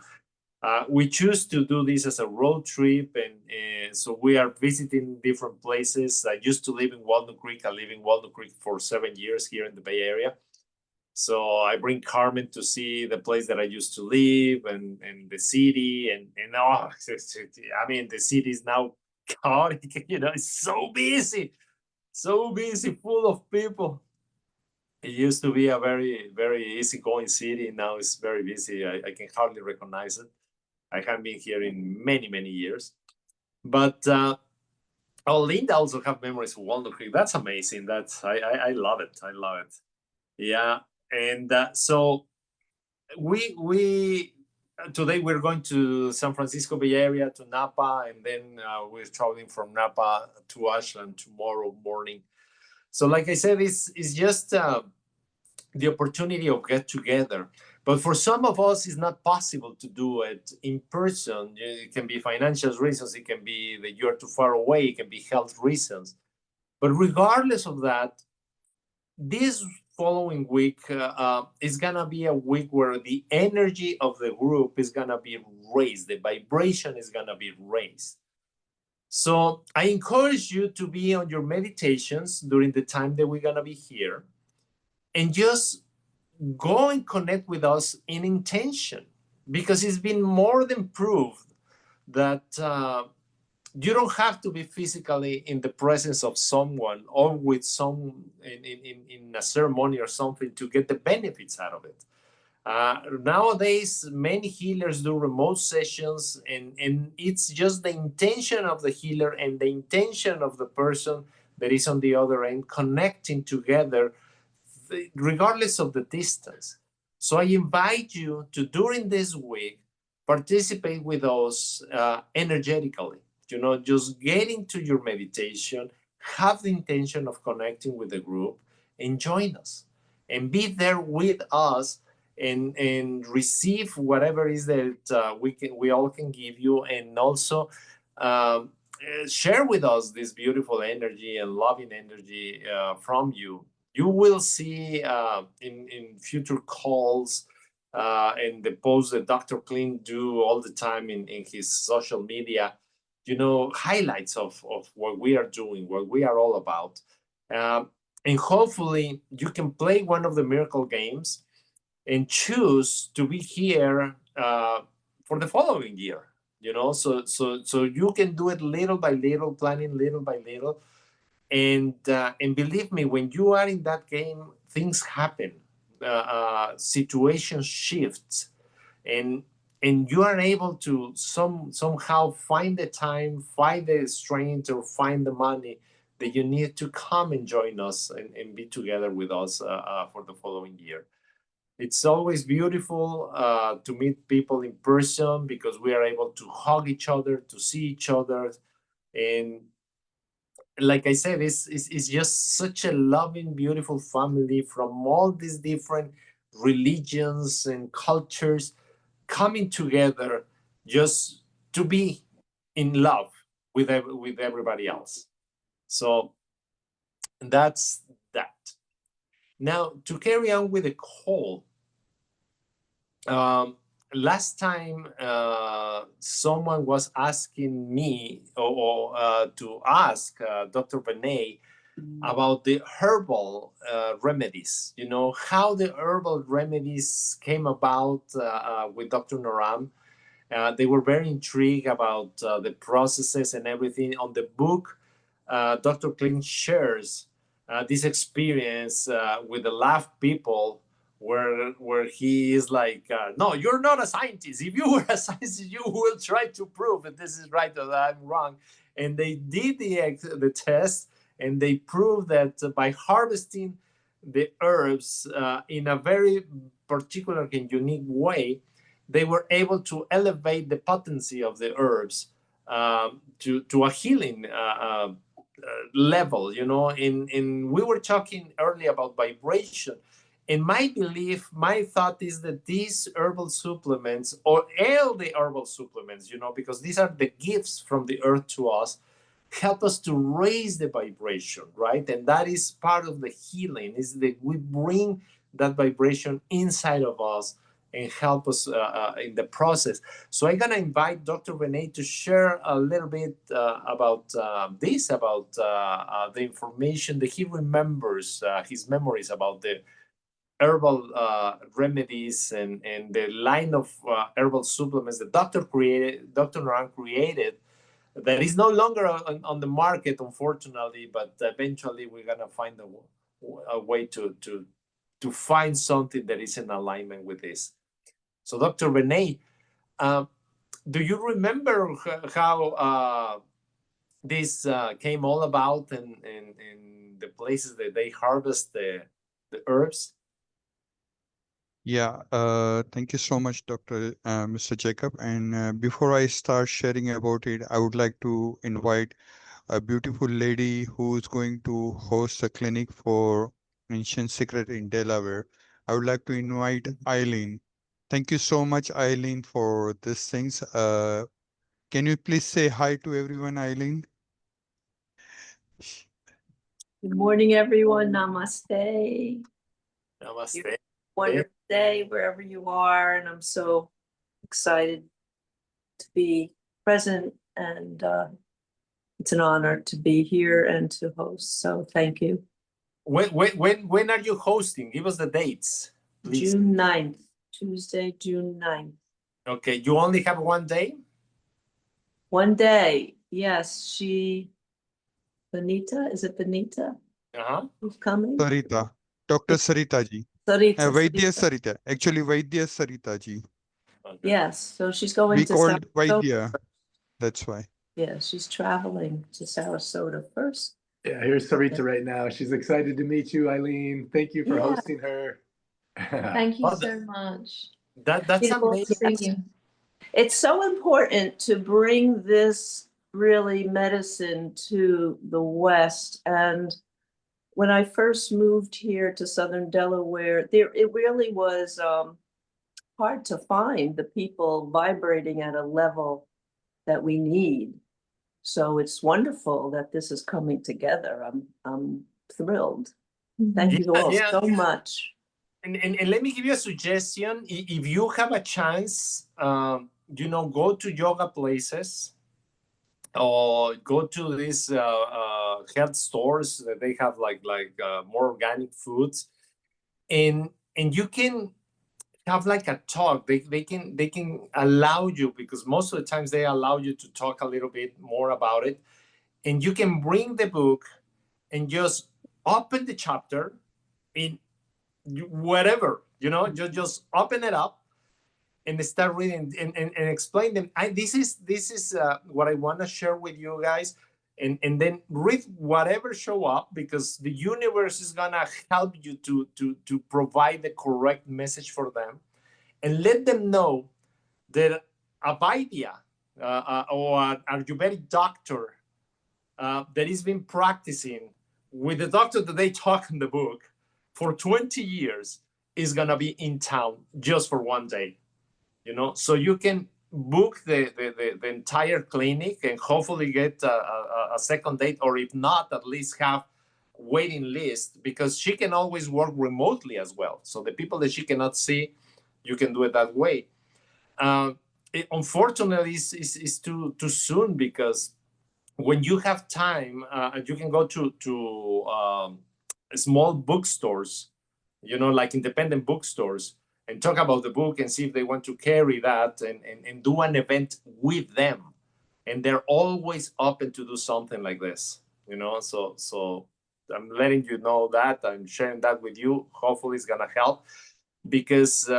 Speaker 1: We choose to do this as a road trip, and so we are visiting different places. I used to live in Walnut Creek. I live in Walnut Creek for 7 years here in the Bay Area. So I bring Carmen to see the place that I used to live and the city, and I mean, the city is now chaotic, you know, it's so busy, full of people. It used to be a very, very easygoing city. Now it's very busy. I can hardly recognize it. I haven't been here in many, many years. But Linda also have memories of Walnut Creek. That's amazing. I love it. I love it. Yeah. And so we today we're going to San Francisco Bay Area, to Napa, and then we're traveling from Napa to Ashland tomorrow morning. So like I said, it's just the opportunity of get together. But for some of us, it's not possible to do it in person. It can be financial reasons. It can be that you're too far away. It can be health reasons. But regardless of that, this following week is gonna be a week where the energy of the group is gonna be raised. The vibration is gonna be raised. So I encourage you to be on your meditations during the time that we're gonna be here, and just go and connect with us in intention, because it's been more than proved that you don't have to be physically in the presence of someone or with some in a ceremony or something to get the benefits out of it. Nowadays, many healers do remote sessions, and it's just the intention of the healer and the intention of the person that is on the other end connecting together, regardless of the distance. So I invite you to, during this week, participate with us energetically. You know, just get into your meditation, have the intention of connecting with the group, and join us and be there with us and receive whatever is that we all can give you, and also share with us this beautiful energy and loving energy from you. You will see in future calls and the posts that Dr. Clint do all the time in his social media, highlights of what we are doing, what we are all about. And hopefully you can play one of the miracle games and choose to be here for the following year. So you can do it little by little, planning little by little. And believe me, when you are in that game, things happen, situations shift, and you are able to somehow find the time, find the strength, or find the money that you need to come and join us and be together with us for the following year. It's always beautiful to meet people in person, because we are able to hug each other, to see each other. And like I said, it's just such a loving, beautiful family from all these different religions and cultures coming together just to be in love with everybody else. So that's that. Now, to carry on with the call, last time someone was asking me to ask Dr. Vinay about the herbal remedies, how the herbal remedies came about with Dr. Noram. They were very intrigued about the processes and everything. On the book, Dr. Clint shares this experience with the lab people, where he is like, no, you're not a scientist. If you were a scientist, you will try to prove that this is right or that I'm wrong. And they did the test, and they proved that by harvesting the herbs in a very particular and unique way, they were able to elevate the potency of the herbs to a healing level, and we were talking earlier about vibration. And my belief, my thought is that these herbal supplements, or all the herbal supplements, because these are the gifts from the earth to us, help us to raise the vibration, right? And that is part of the healing, is that we bring that vibration inside of us and help us in the process. So I'm gonna invite Dr. Vinay to share a little bit about the information that he remembers, his memories about the herbal remedies and the line of herbal supplements that Dr. Noram created, that is no longer on the market, unfortunately, but eventually we're gonna find a way to find something that is in alignment with this. So, Dr. Vinay, do you remember how this came all about, and the places that they harvest the herbs?
Speaker 8: Yeah, thank you so much, Mr. Jacob. And before I start sharing about it, I would like to invite a beautiful lady who's going to host a clinic for Ancient Secret in Delaware. I would like to invite Eileen. Thank you so much, Eileen, for these things. Can you please say hi to everyone, Eileen?
Speaker 7: Good morning, everyone. Namaste.
Speaker 1: Namaste.
Speaker 7: Wonderful day wherever you are, and I'm so excited to be present, and it's an honor to be here and to host. So thank you.
Speaker 1: When are you hosting? Give us the dates, please.
Speaker 7: June 9th, Tuesday, June 9th.
Speaker 1: Okay, you only have one day?
Speaker 7: One day, yes. Benita, is it Benita? Who's coming?
Speaker 8: Sarita, Dr. Sarita ji.
Speaker 7: Sarita.
Speaker 8: Vaidya Sarita. Actually, Vaidya Sarita ji.
Speaker 1: Okay.
Speaker 7: Yes, so she's going
Speaker 8: We
Speaker 7: to
Speaker 8: called
Speaker 7: Sarasota.
Speaker 8: Vaidya. That's why.
Speaker 7: Yeah, she's traveling to Sarasota first.
Speaker 3: Yeah, here's Sarita right now. She's excited to meet you, Eileen. Thank you for hosting her.
Speaker 4: Thank you so much.
Speaker 1: That's amazing.
Speaker 7: It's so important to bring this
Speaker 11: really medicine to the West. And when I first moved here to Southern Delaware, it really was hard to find the people vibrating at a level that we need. So it's wonderful that this is coming together. I'm thrilled. Thank you all so much.
Speaker 1: And let me give you a suggestion. If you have a chance, go to yoga places or go to these health stores that they have like more organic foods, and you can have like a talk. They can allow you, because most of the times they allow you to talk a little bit more about it, and you can bring the book and just open the chapter in whatever, just open it up and start reading and explain them. This is what I want to share with you guys, and then read whatever show up, because the universe is gonna help you to provide the correct message for them, and let them know that a Vaidya or an Ayurvedic doctor that has been practicing with the doctor that they talk in the book for 20 years is going to be in town just for one day, so you can book the entire clinic and hopefully get a second date, or if not, at least have waiting list, because she can always work remotely as well. So the people that she cannot see, you can do it that way. Unfortunately, it's too soon, because when you have time, you can go to small bookstores, like independent bookstores, and talk about the book and see if they want to carry that and do an event with them. And they're always open to do something like this, so I'm letting you know that. I'm sharing that with you. Hopefully it's gonna help, because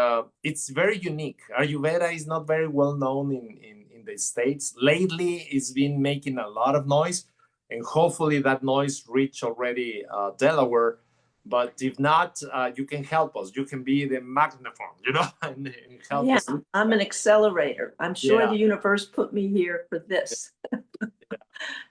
Speaker 1: it's very unique. Ayurveda is not very well known in the States. Lately, it's been making a lot of noise, and hopefully that noise reach already Delaware. But if not, you can help us. You can be the magnaphone, and help us.
Speaker 11: I'm an accelerator. I'm sure the universe put me here for this.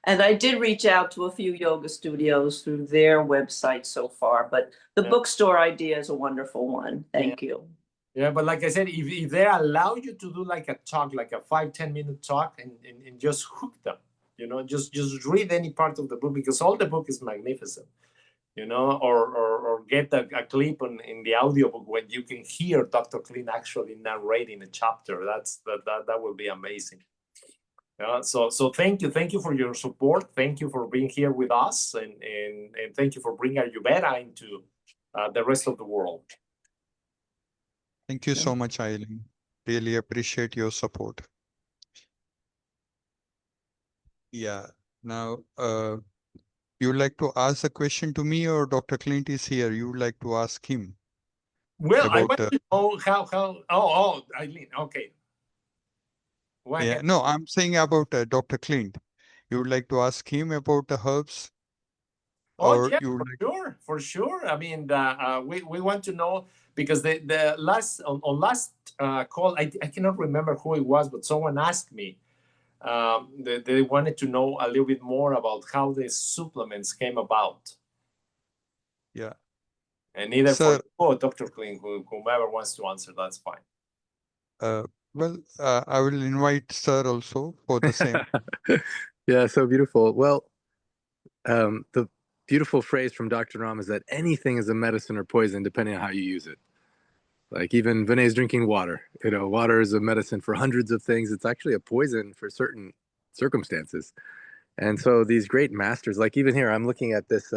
Speaker 11: And I did reach out to a few yoga studios through their website so far, but the bookstore idea is a wonderful one. Thank you.
Speaker 1: Yeah, but like I said, if they allow you to do like a talk, like a 5-10 minute talk, and just hook them, just read any part of the book, because all the book is magnificent, or get a clip in the audiobook when you can hear Dr. Clean actually narrating a chapter. That will be amazing. So thank you for your support. Thank you for being here with us, and thank you for bringing Ayurveda into the rest of the world.
Speaker 8: Thank you so much, Eileen. Really appreciate your support. Yeah. Now, you would like to ask a question to me, or Dr. Clint is here? You would like to ask him?
Speaker 1: Well, I want to know how. Eileen. Okay.
Speaker 8: Yeah. No, I'm saying about Dr. Clint. You would like to ask him about the herbs?
Speaker 1: Oh yeah, for sure. I mean, we want to know, because the last call, I cannot remember who it was, but someone asked me. They wanted to know a little bit more about how the supplements came about.
Speaker 8: Yeah.
Speaker 1: And either for you or Dr. Kling, whomever wants to answer, that's fine.
Speaker 8: Well, I will invite Sir also for the same.
Speaker 3: Yeah, so beautiful. Well, the beautiful phrase from Dr. Ram is that anything is a medicine or poison depending on how you use it. Like even Vinay's drinking water. Water is a medicine for hundreds of things. It's actually a poison for certain circumstances. And so these great masters, like even here, I'm looking at this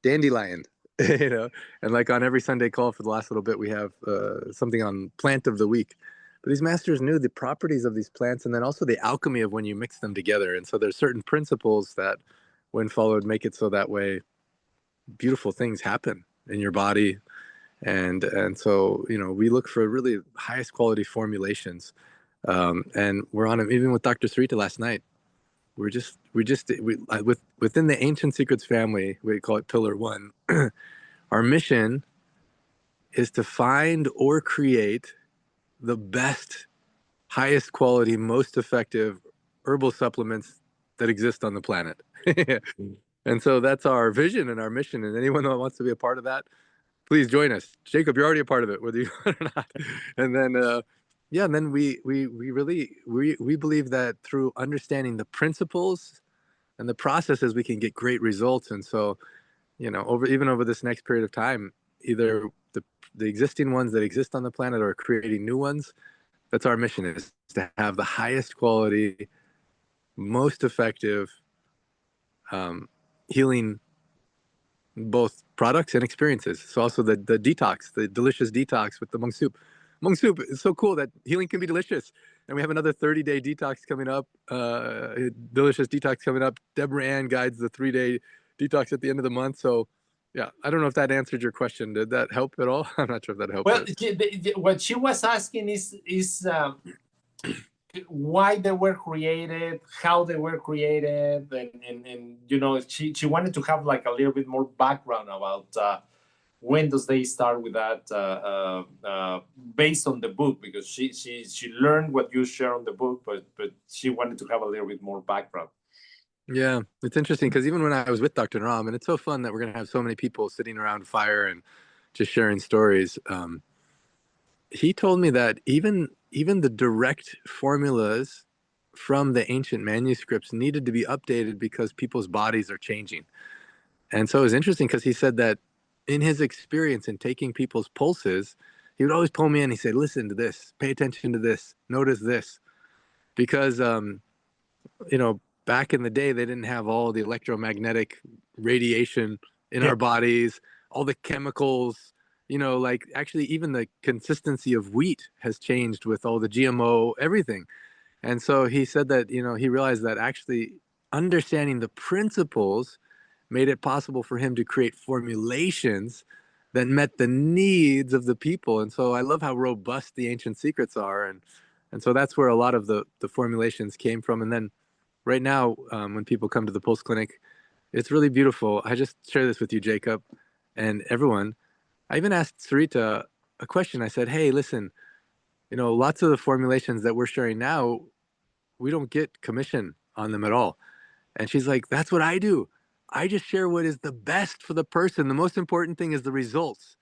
Speaker 3: dandelion, and like on every Sunday call for the last little bit, we have something on plant of the week. But these masters knew the properties of these plants, and then also the alchemy of when you mix them together. And so there's certain principles that, when followed, make it so that way beautiful things happen in your body. And so, we look for really highest quality formulations. And we're on them, even with Dr. Sarita last night. Within the Ancient Secrets family, we call it Pillar 1. Our mission is to find or create the best, highest quality, most effective herbal supplements that exist on the planet. And so that's our vision and our mission. And anyone that wants to be a part of that, please join us. Jacob, you're already a part of it, whether you want or not. And then, yeah, and then we believe that through understanding the principles and the processes, we can get great results. And so, you know, over this next period of time, either the existing ones that exist on the planet or creating new ones, that's our mission, is to have the highest quality, most effective healing, both products and experiences. So also the detox, the delicious detox with the monk soup. Monk soup is so cool that healing can be delicious. And we have another 30-day detox coming up, delicious detox coming up. Deborah Ann guides the 3-day detox at the end of the month. So yeah, I don't know if that answered your question. Did that help at all? I'm not sure if that helped.
Speaker 1: Well, what she was asking is why they were created, how they were created, and you know, she wanted to have like a little bit more background about when does they start with that based on the book, because she learned what you share on the book, but she wanted to have a little bit more background.
Speaker 3: Yeah, it's interesting because even when I was with Dr. Naram, and it's so fun that we're going to have so many people sitting around fire and just sharing stories. He told me that even the direct formulas from the ancient manuscripts needed to be updated because people's bodies are changing. And so it was interesting because he said that in his experience in taking people's pulses, he would always pull me in. He said, listen to this, pay attention to this, notice this. Because, you know, back in the day, they didn't have all the electromagnetic radiation in our bodies, all the chemicals, you know, like actually even the consistency of wheat has changed with all the GMO, everything. And so he said that, you know, he realized that actually understanding the principles made it possible for him to create formulations that met the needs of the people. And so I love how robust the ancient secrets are. And so that's where a lot of the formulations came from. And then right now, when people come to the Pulse Clinic, it's really beautiful. I just share this with you, Jacob, and everyone. I even asked Sarita a question. I said, hey, listen, you know, lots of the formulations that we're sharing now, we don't get commission on them at all. And she's like, that's what I do. I just share what is the best for the person. The most important thing is the results,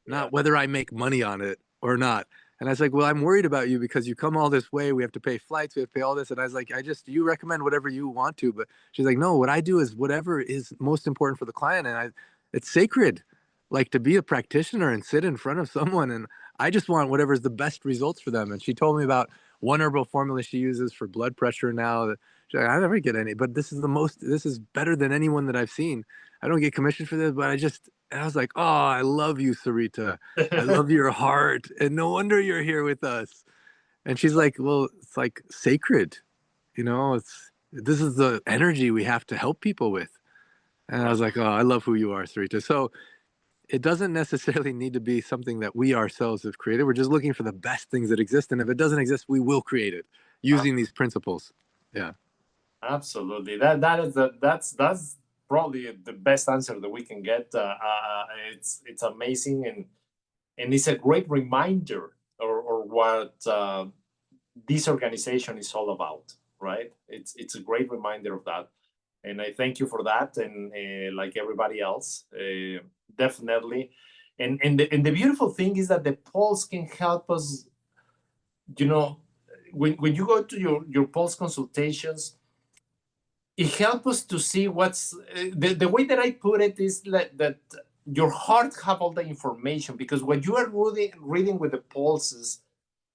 Speaker 3: not whether I make money on it or not. And I was like, well, I'm worried about you because you come all this way. We have to pay flights. We have to pay all this. And I was like, you recommend whatever you want to. But she's like, no, what I do is whatever is most important for the client. And it's sacred, like to be a practitioner and sit in front of someone. And I just want whatever's the best results for them. And she told me about one herbal formula she uses for blood pressure now. She's like, I never get any, but this is better than anyone that I've seen. I don't get commission for this, but I was like, oh, I love you, Sarita. I love your heart. And no wonder you're here with us. And she's like, well, it's like sacred, you know, this is the energy we have to help people with. And I was like, oh, I love who you are, Sarita. So it doesn't necessarily need to be something that we ourselves have created. We're just looking for the best things that exist. And if it doesn't exist, we will create it using these principles. Yeah.
Speaker 1: Absolutely. That's probably the best answer that we can get. It's amazing, and it's a great reminder or what this organization is all about, right? It's a great reminder of that, and I thank you for that. And like everybody else, definitely. And the beautiful thing is that the Pulse can help us. You know, when you go to your Pulse consultations, it helps us to see what's the way that I put it is that your heart have all the information, because when you are reading with the pulses,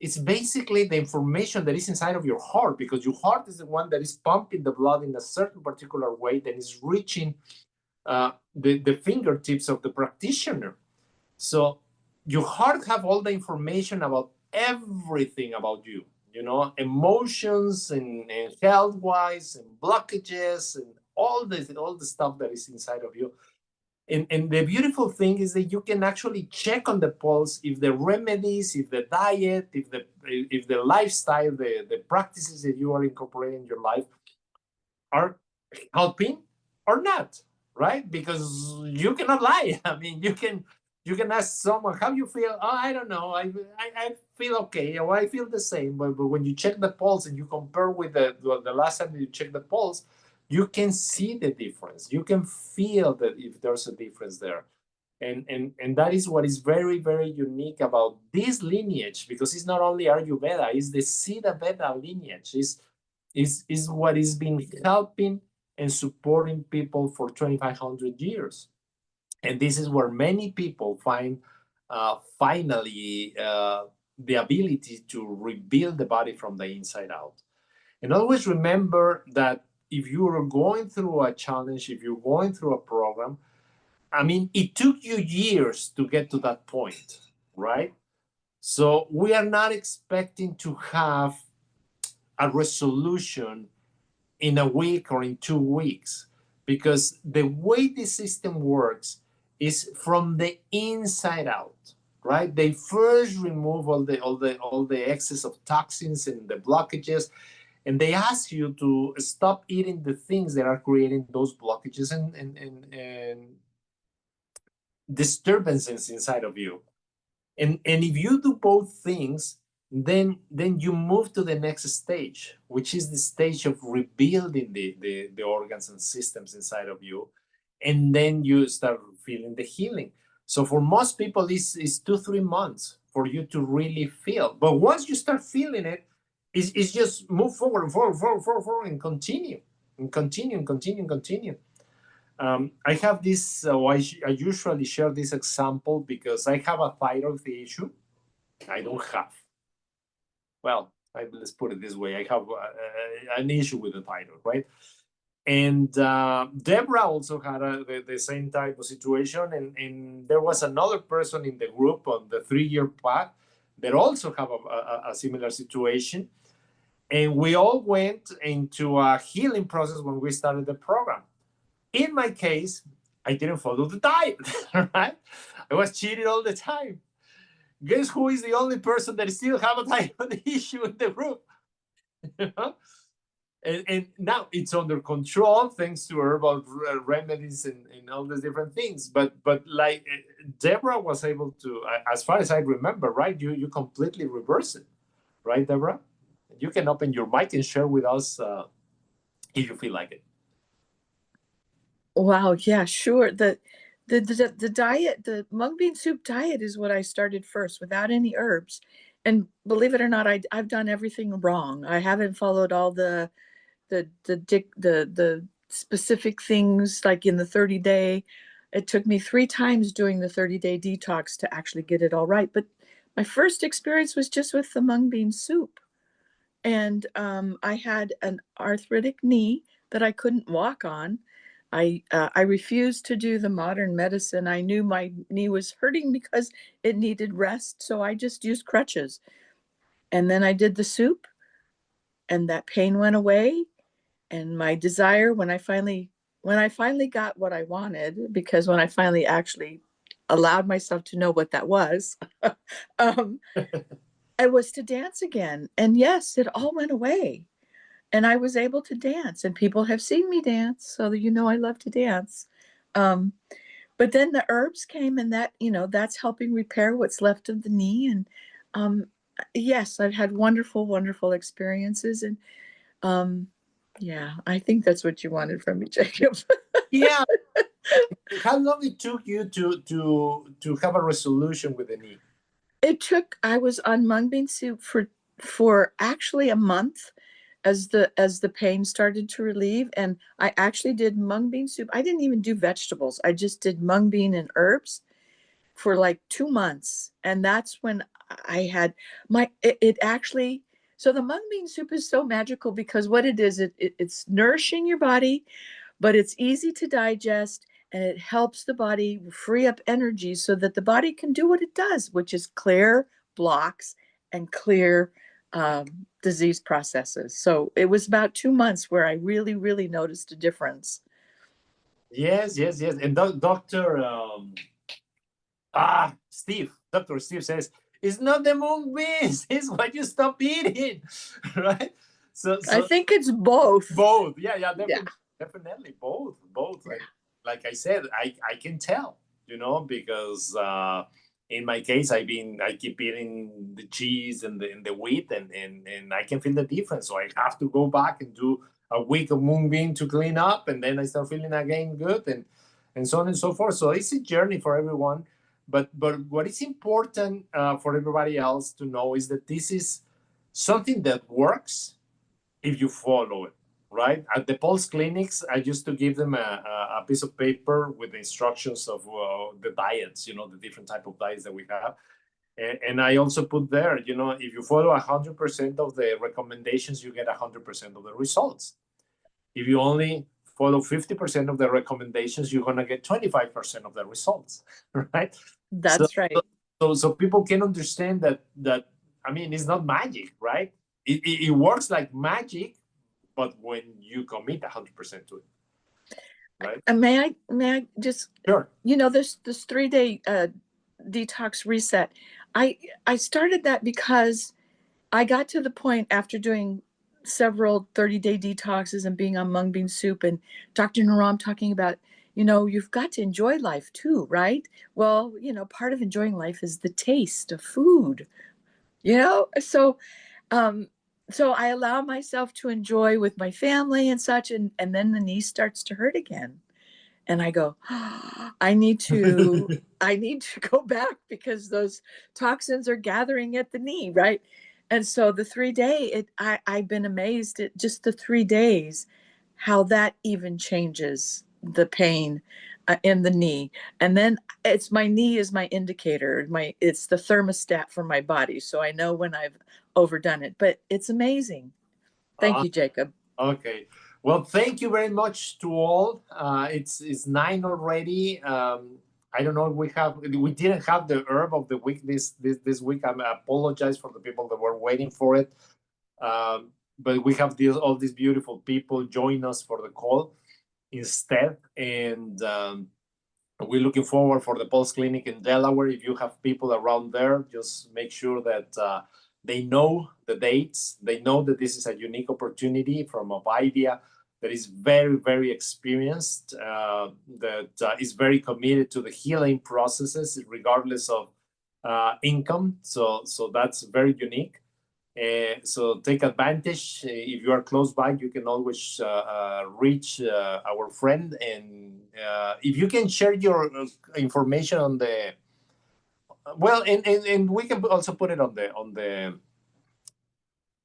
Speaker 1: it's basically the information that is inside of your heart, because your heart is the one that is pumping the blood in a certain particular way that is reaching the fingertips of the practitioner. So your heart have all the information about everything about you. You know, emotions and health-wise and blockages and all the stuff that is inside of you. And the beautiful thing is that you can actually check on the pulse if the remedies, if the diet, if the lifestyle, the practices that you are incorporating in your life are helping or not, right? Because you cannot lie. I mean, you can ask someone, how you feel? Oh, I don't know. I feel okay, or I feel the same. But when you check the pulse and you compare with the last time you checked the pulse, you can see the difference. You can feel that if there's a difference there. And that is what is very, very unique about this lineage, because it's not only Ayurveda, it's the Siddha Veda lineage. Is what has been helping and supporting people for 2,500 years. And this is where many people find finally the ability to rebuild the body from the inside out. And always remember that if you are going through a challenge, if you're going through a program, I mean, it took you years to get to that point, right? So we are not expecting to have a resolution in a week or in 2 weeks, because the way the system works is from the inside out, right? They first remove all the excess of toxins and the blockages, and they ask you to stop eating the things that are creating those blockages and disturbances inside of you. And if you do both things, then you move to the next stage, which is the stage of rebuilding the organs and systems inside of you. And then you start feeling the healing. So for most people, it's 2-3 months for you to really feel. But once you start feeling it, it's just move forward, and continue. I have this, I usually share this example because I have a thyroid issue. I don't have. Well, let's put it this way. I have an issue with the thyroid, right? And Deborah also had the same type of situation. And there was another person in the group on the 3-year path that also have a similar situation. And we all went into a healing process when we started the program. In my case, I didn't follow the diet, right? I was cheating all the time. Guess who is the only person that still have a thyroid issue in the group? And now it's under control thanks to herbal remedies and all these different things. But like Deborah was able to, as far as I remember, right? You completely reverse it, right, Deborah? You can open your mic and share with us if you feel like it.
Speaker 7: Wow, yeah, sure. The diet, the mung bean soup diet is what I started first without any herbs. And believe it or not, I've done everything wrong. I haven't followed all the specific things like in the 30-day. It took me 3 times doing the 30-day detox to actually get it all right. But my first experience was just with the mung bean soup. And I had an arthritic knee that I couldn't walk on. I refused to do the modern medicine. I knew my knee was hurting because it needed rest, so I just used crutches. And then I did the soup, and that pain went away. And my desire, when I finally got what I wanted, because when I finally actually allowed myself to know what that was, I was to dance again. And yes, it all went away. And I was able to dance, and people have seen me dance, so that I love to dance. But then the herbs came, and that, that's helping repair what's left of the knee. And yes, I've had wonderful, wonderful experiences. And yeah, I think that's what you wanted from me, Jacob.
Speaker 1: Yeah. How long it took you to have a resolution with the knee?
Speaker 7: I was on mung bean soup for actually a month as the pain started to relieve. And I actually did mung bean soup. I didn't even do vegetables. I just did mung bean and herbs for like 2 months. And that's when I had it actually, so the mung bean soup is so magical because what it is, it's nourishing your body, but it's easy to digest, and it helps the body free up energy so that the body can do what it does, which is clear blocks and clear disease processes. So it was about 2 months where I really, really noticed a difference.
Speaker 1: Yes. And Dr. Dr. Steve says, it's not the mung beans, it's what you stop eating, right? So
Speaker 7: I think it's both.
Speaker 1: Both, yeah, definitely both. Like I said, I can tell, because in my case, I keep eating the cheese and the wheat, and I can feel the difference. So I have to go back and do a week of Moonbeam to clean up, and then I start feeling again good, and so on and so forth. So it's a journey for everyone. But what is important for everybody else to know is that this is something that works if you follow it, right? At the Pulse clinics, I used to give them a piece of paper with the instructions of the diets, you know, the different type of diets that we have. And I also put there, you know, if you follow 100% of the recommendations, you get 100% of the results. If you only follow 50% of the recommendations, you're going to get 25% of the results, right?
Speaker 7: That's right.
Speaker 1: So people can understand that, I mean, it's not magic, right? It works like magic, but when you commit 100% to it, right?
Speaker 7: And may I just,
Speaker 1: Sure.
Speaker 7: you know, this 3-day detox reset. I started that because I got to the point after doing several 30-day detoxes and being on mung bean soup and Dr. Naram talking about, you know, you've got to enjoy life too, right? Well, you know, part of enjoying life is the taste of food, you know? So I allow myself to enjoy with my family and such, and then the knee starts to hurt again. And I go, oh, I need to go back because those toxins are gathering at the knee, right? And so the 3-day, I've been amazed at just the 3 days, how that even changes the pain in the knee. And then it's my knee is my indicator. It's the thermostat for my body. So I know when I've overdone it, but it's amazing. Thank you, Jacob.
Speaker 1: Okay. Well, thank you very much to all. It's 9 already. I don't know if we didn't have the herb of the week this week. I apologize for the people that were waiting for it. But we have all these beautiful people join us for the call instead. And we're looking forward for the Pulse Clinic in Delaware. If you have people around there, just make sure that they know the dates. They know that this is a unique opportunity from a Vivia that is very, very experienced, that is very committed to the healing processes, regardless of income. So that's very unique. So take advantage. If you are close by, you can always reach our friend. And if you can share your information on the, well, and we can also put it on the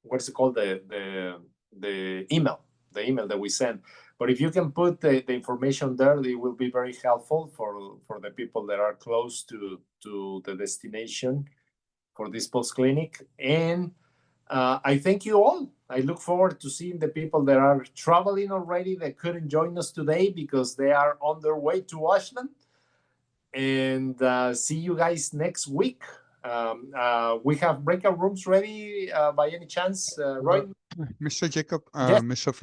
Speaker 1: what's it called, the email that we send. But if you can put the information there, it will be very helpful for the people that are close to the destination for this Pulse Clinic. And I thank you all. I look forward to seeing the people that are traveling already that couldn't join us today because they are on their way to Ashland. And see you guys next week. We have breakout rooms ready by any chance, Roy?
Speaker 8: Mr. Jacob,
Speaker 1: Yes.
Speaker 8: Mr.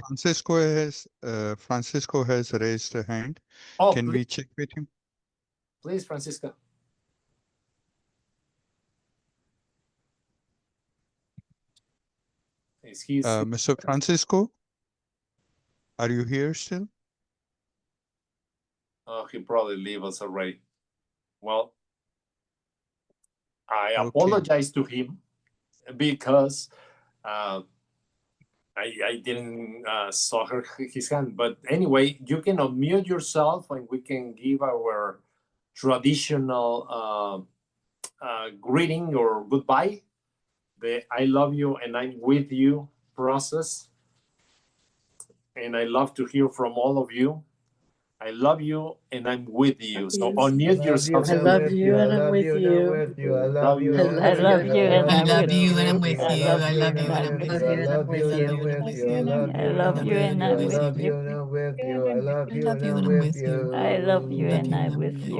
Speaker 8: Francisco has raised a hand.
Speaker 1: Oh,
Speaker 8: Can
Speaker 1: please,
Speaker 8: we check with him?
Speaker 1: please, Francisco. Is he?
Speaker 8: Mr. Francisco, are you here still?
Speaker 1: Oh, he probably leave us already. Well, I
Speaker 8: Okay.
Speaker 1: apologize to him because I didn't saw his hand. But anyway, you can unmute yourself and we can give our traditional greeting or goodbye. The I love you and I'm with you process. And I love to hear from all of you. I love you and I'm with you. So unmute yourself.
Speaker 7: I love you and I'm with you.
Speaker 12: I love you and
Speaker 7: I love you and
Speaker 12: I
Speaker 7: I'm
Speaker 12: love
Speaker 7: with
Speaker 12: you and I'm
Speaker 7: you.
Speaker 12: with you.
Speaker 7: I
Speaker 12: I
Speaker 7: love
Speaker 12: love you and I'm with you. I love you and I'm with you. I love you and I'm with you. I love you and I'm with you. I love you and I'm with you.
Speaker 11: I love you and I'm with you.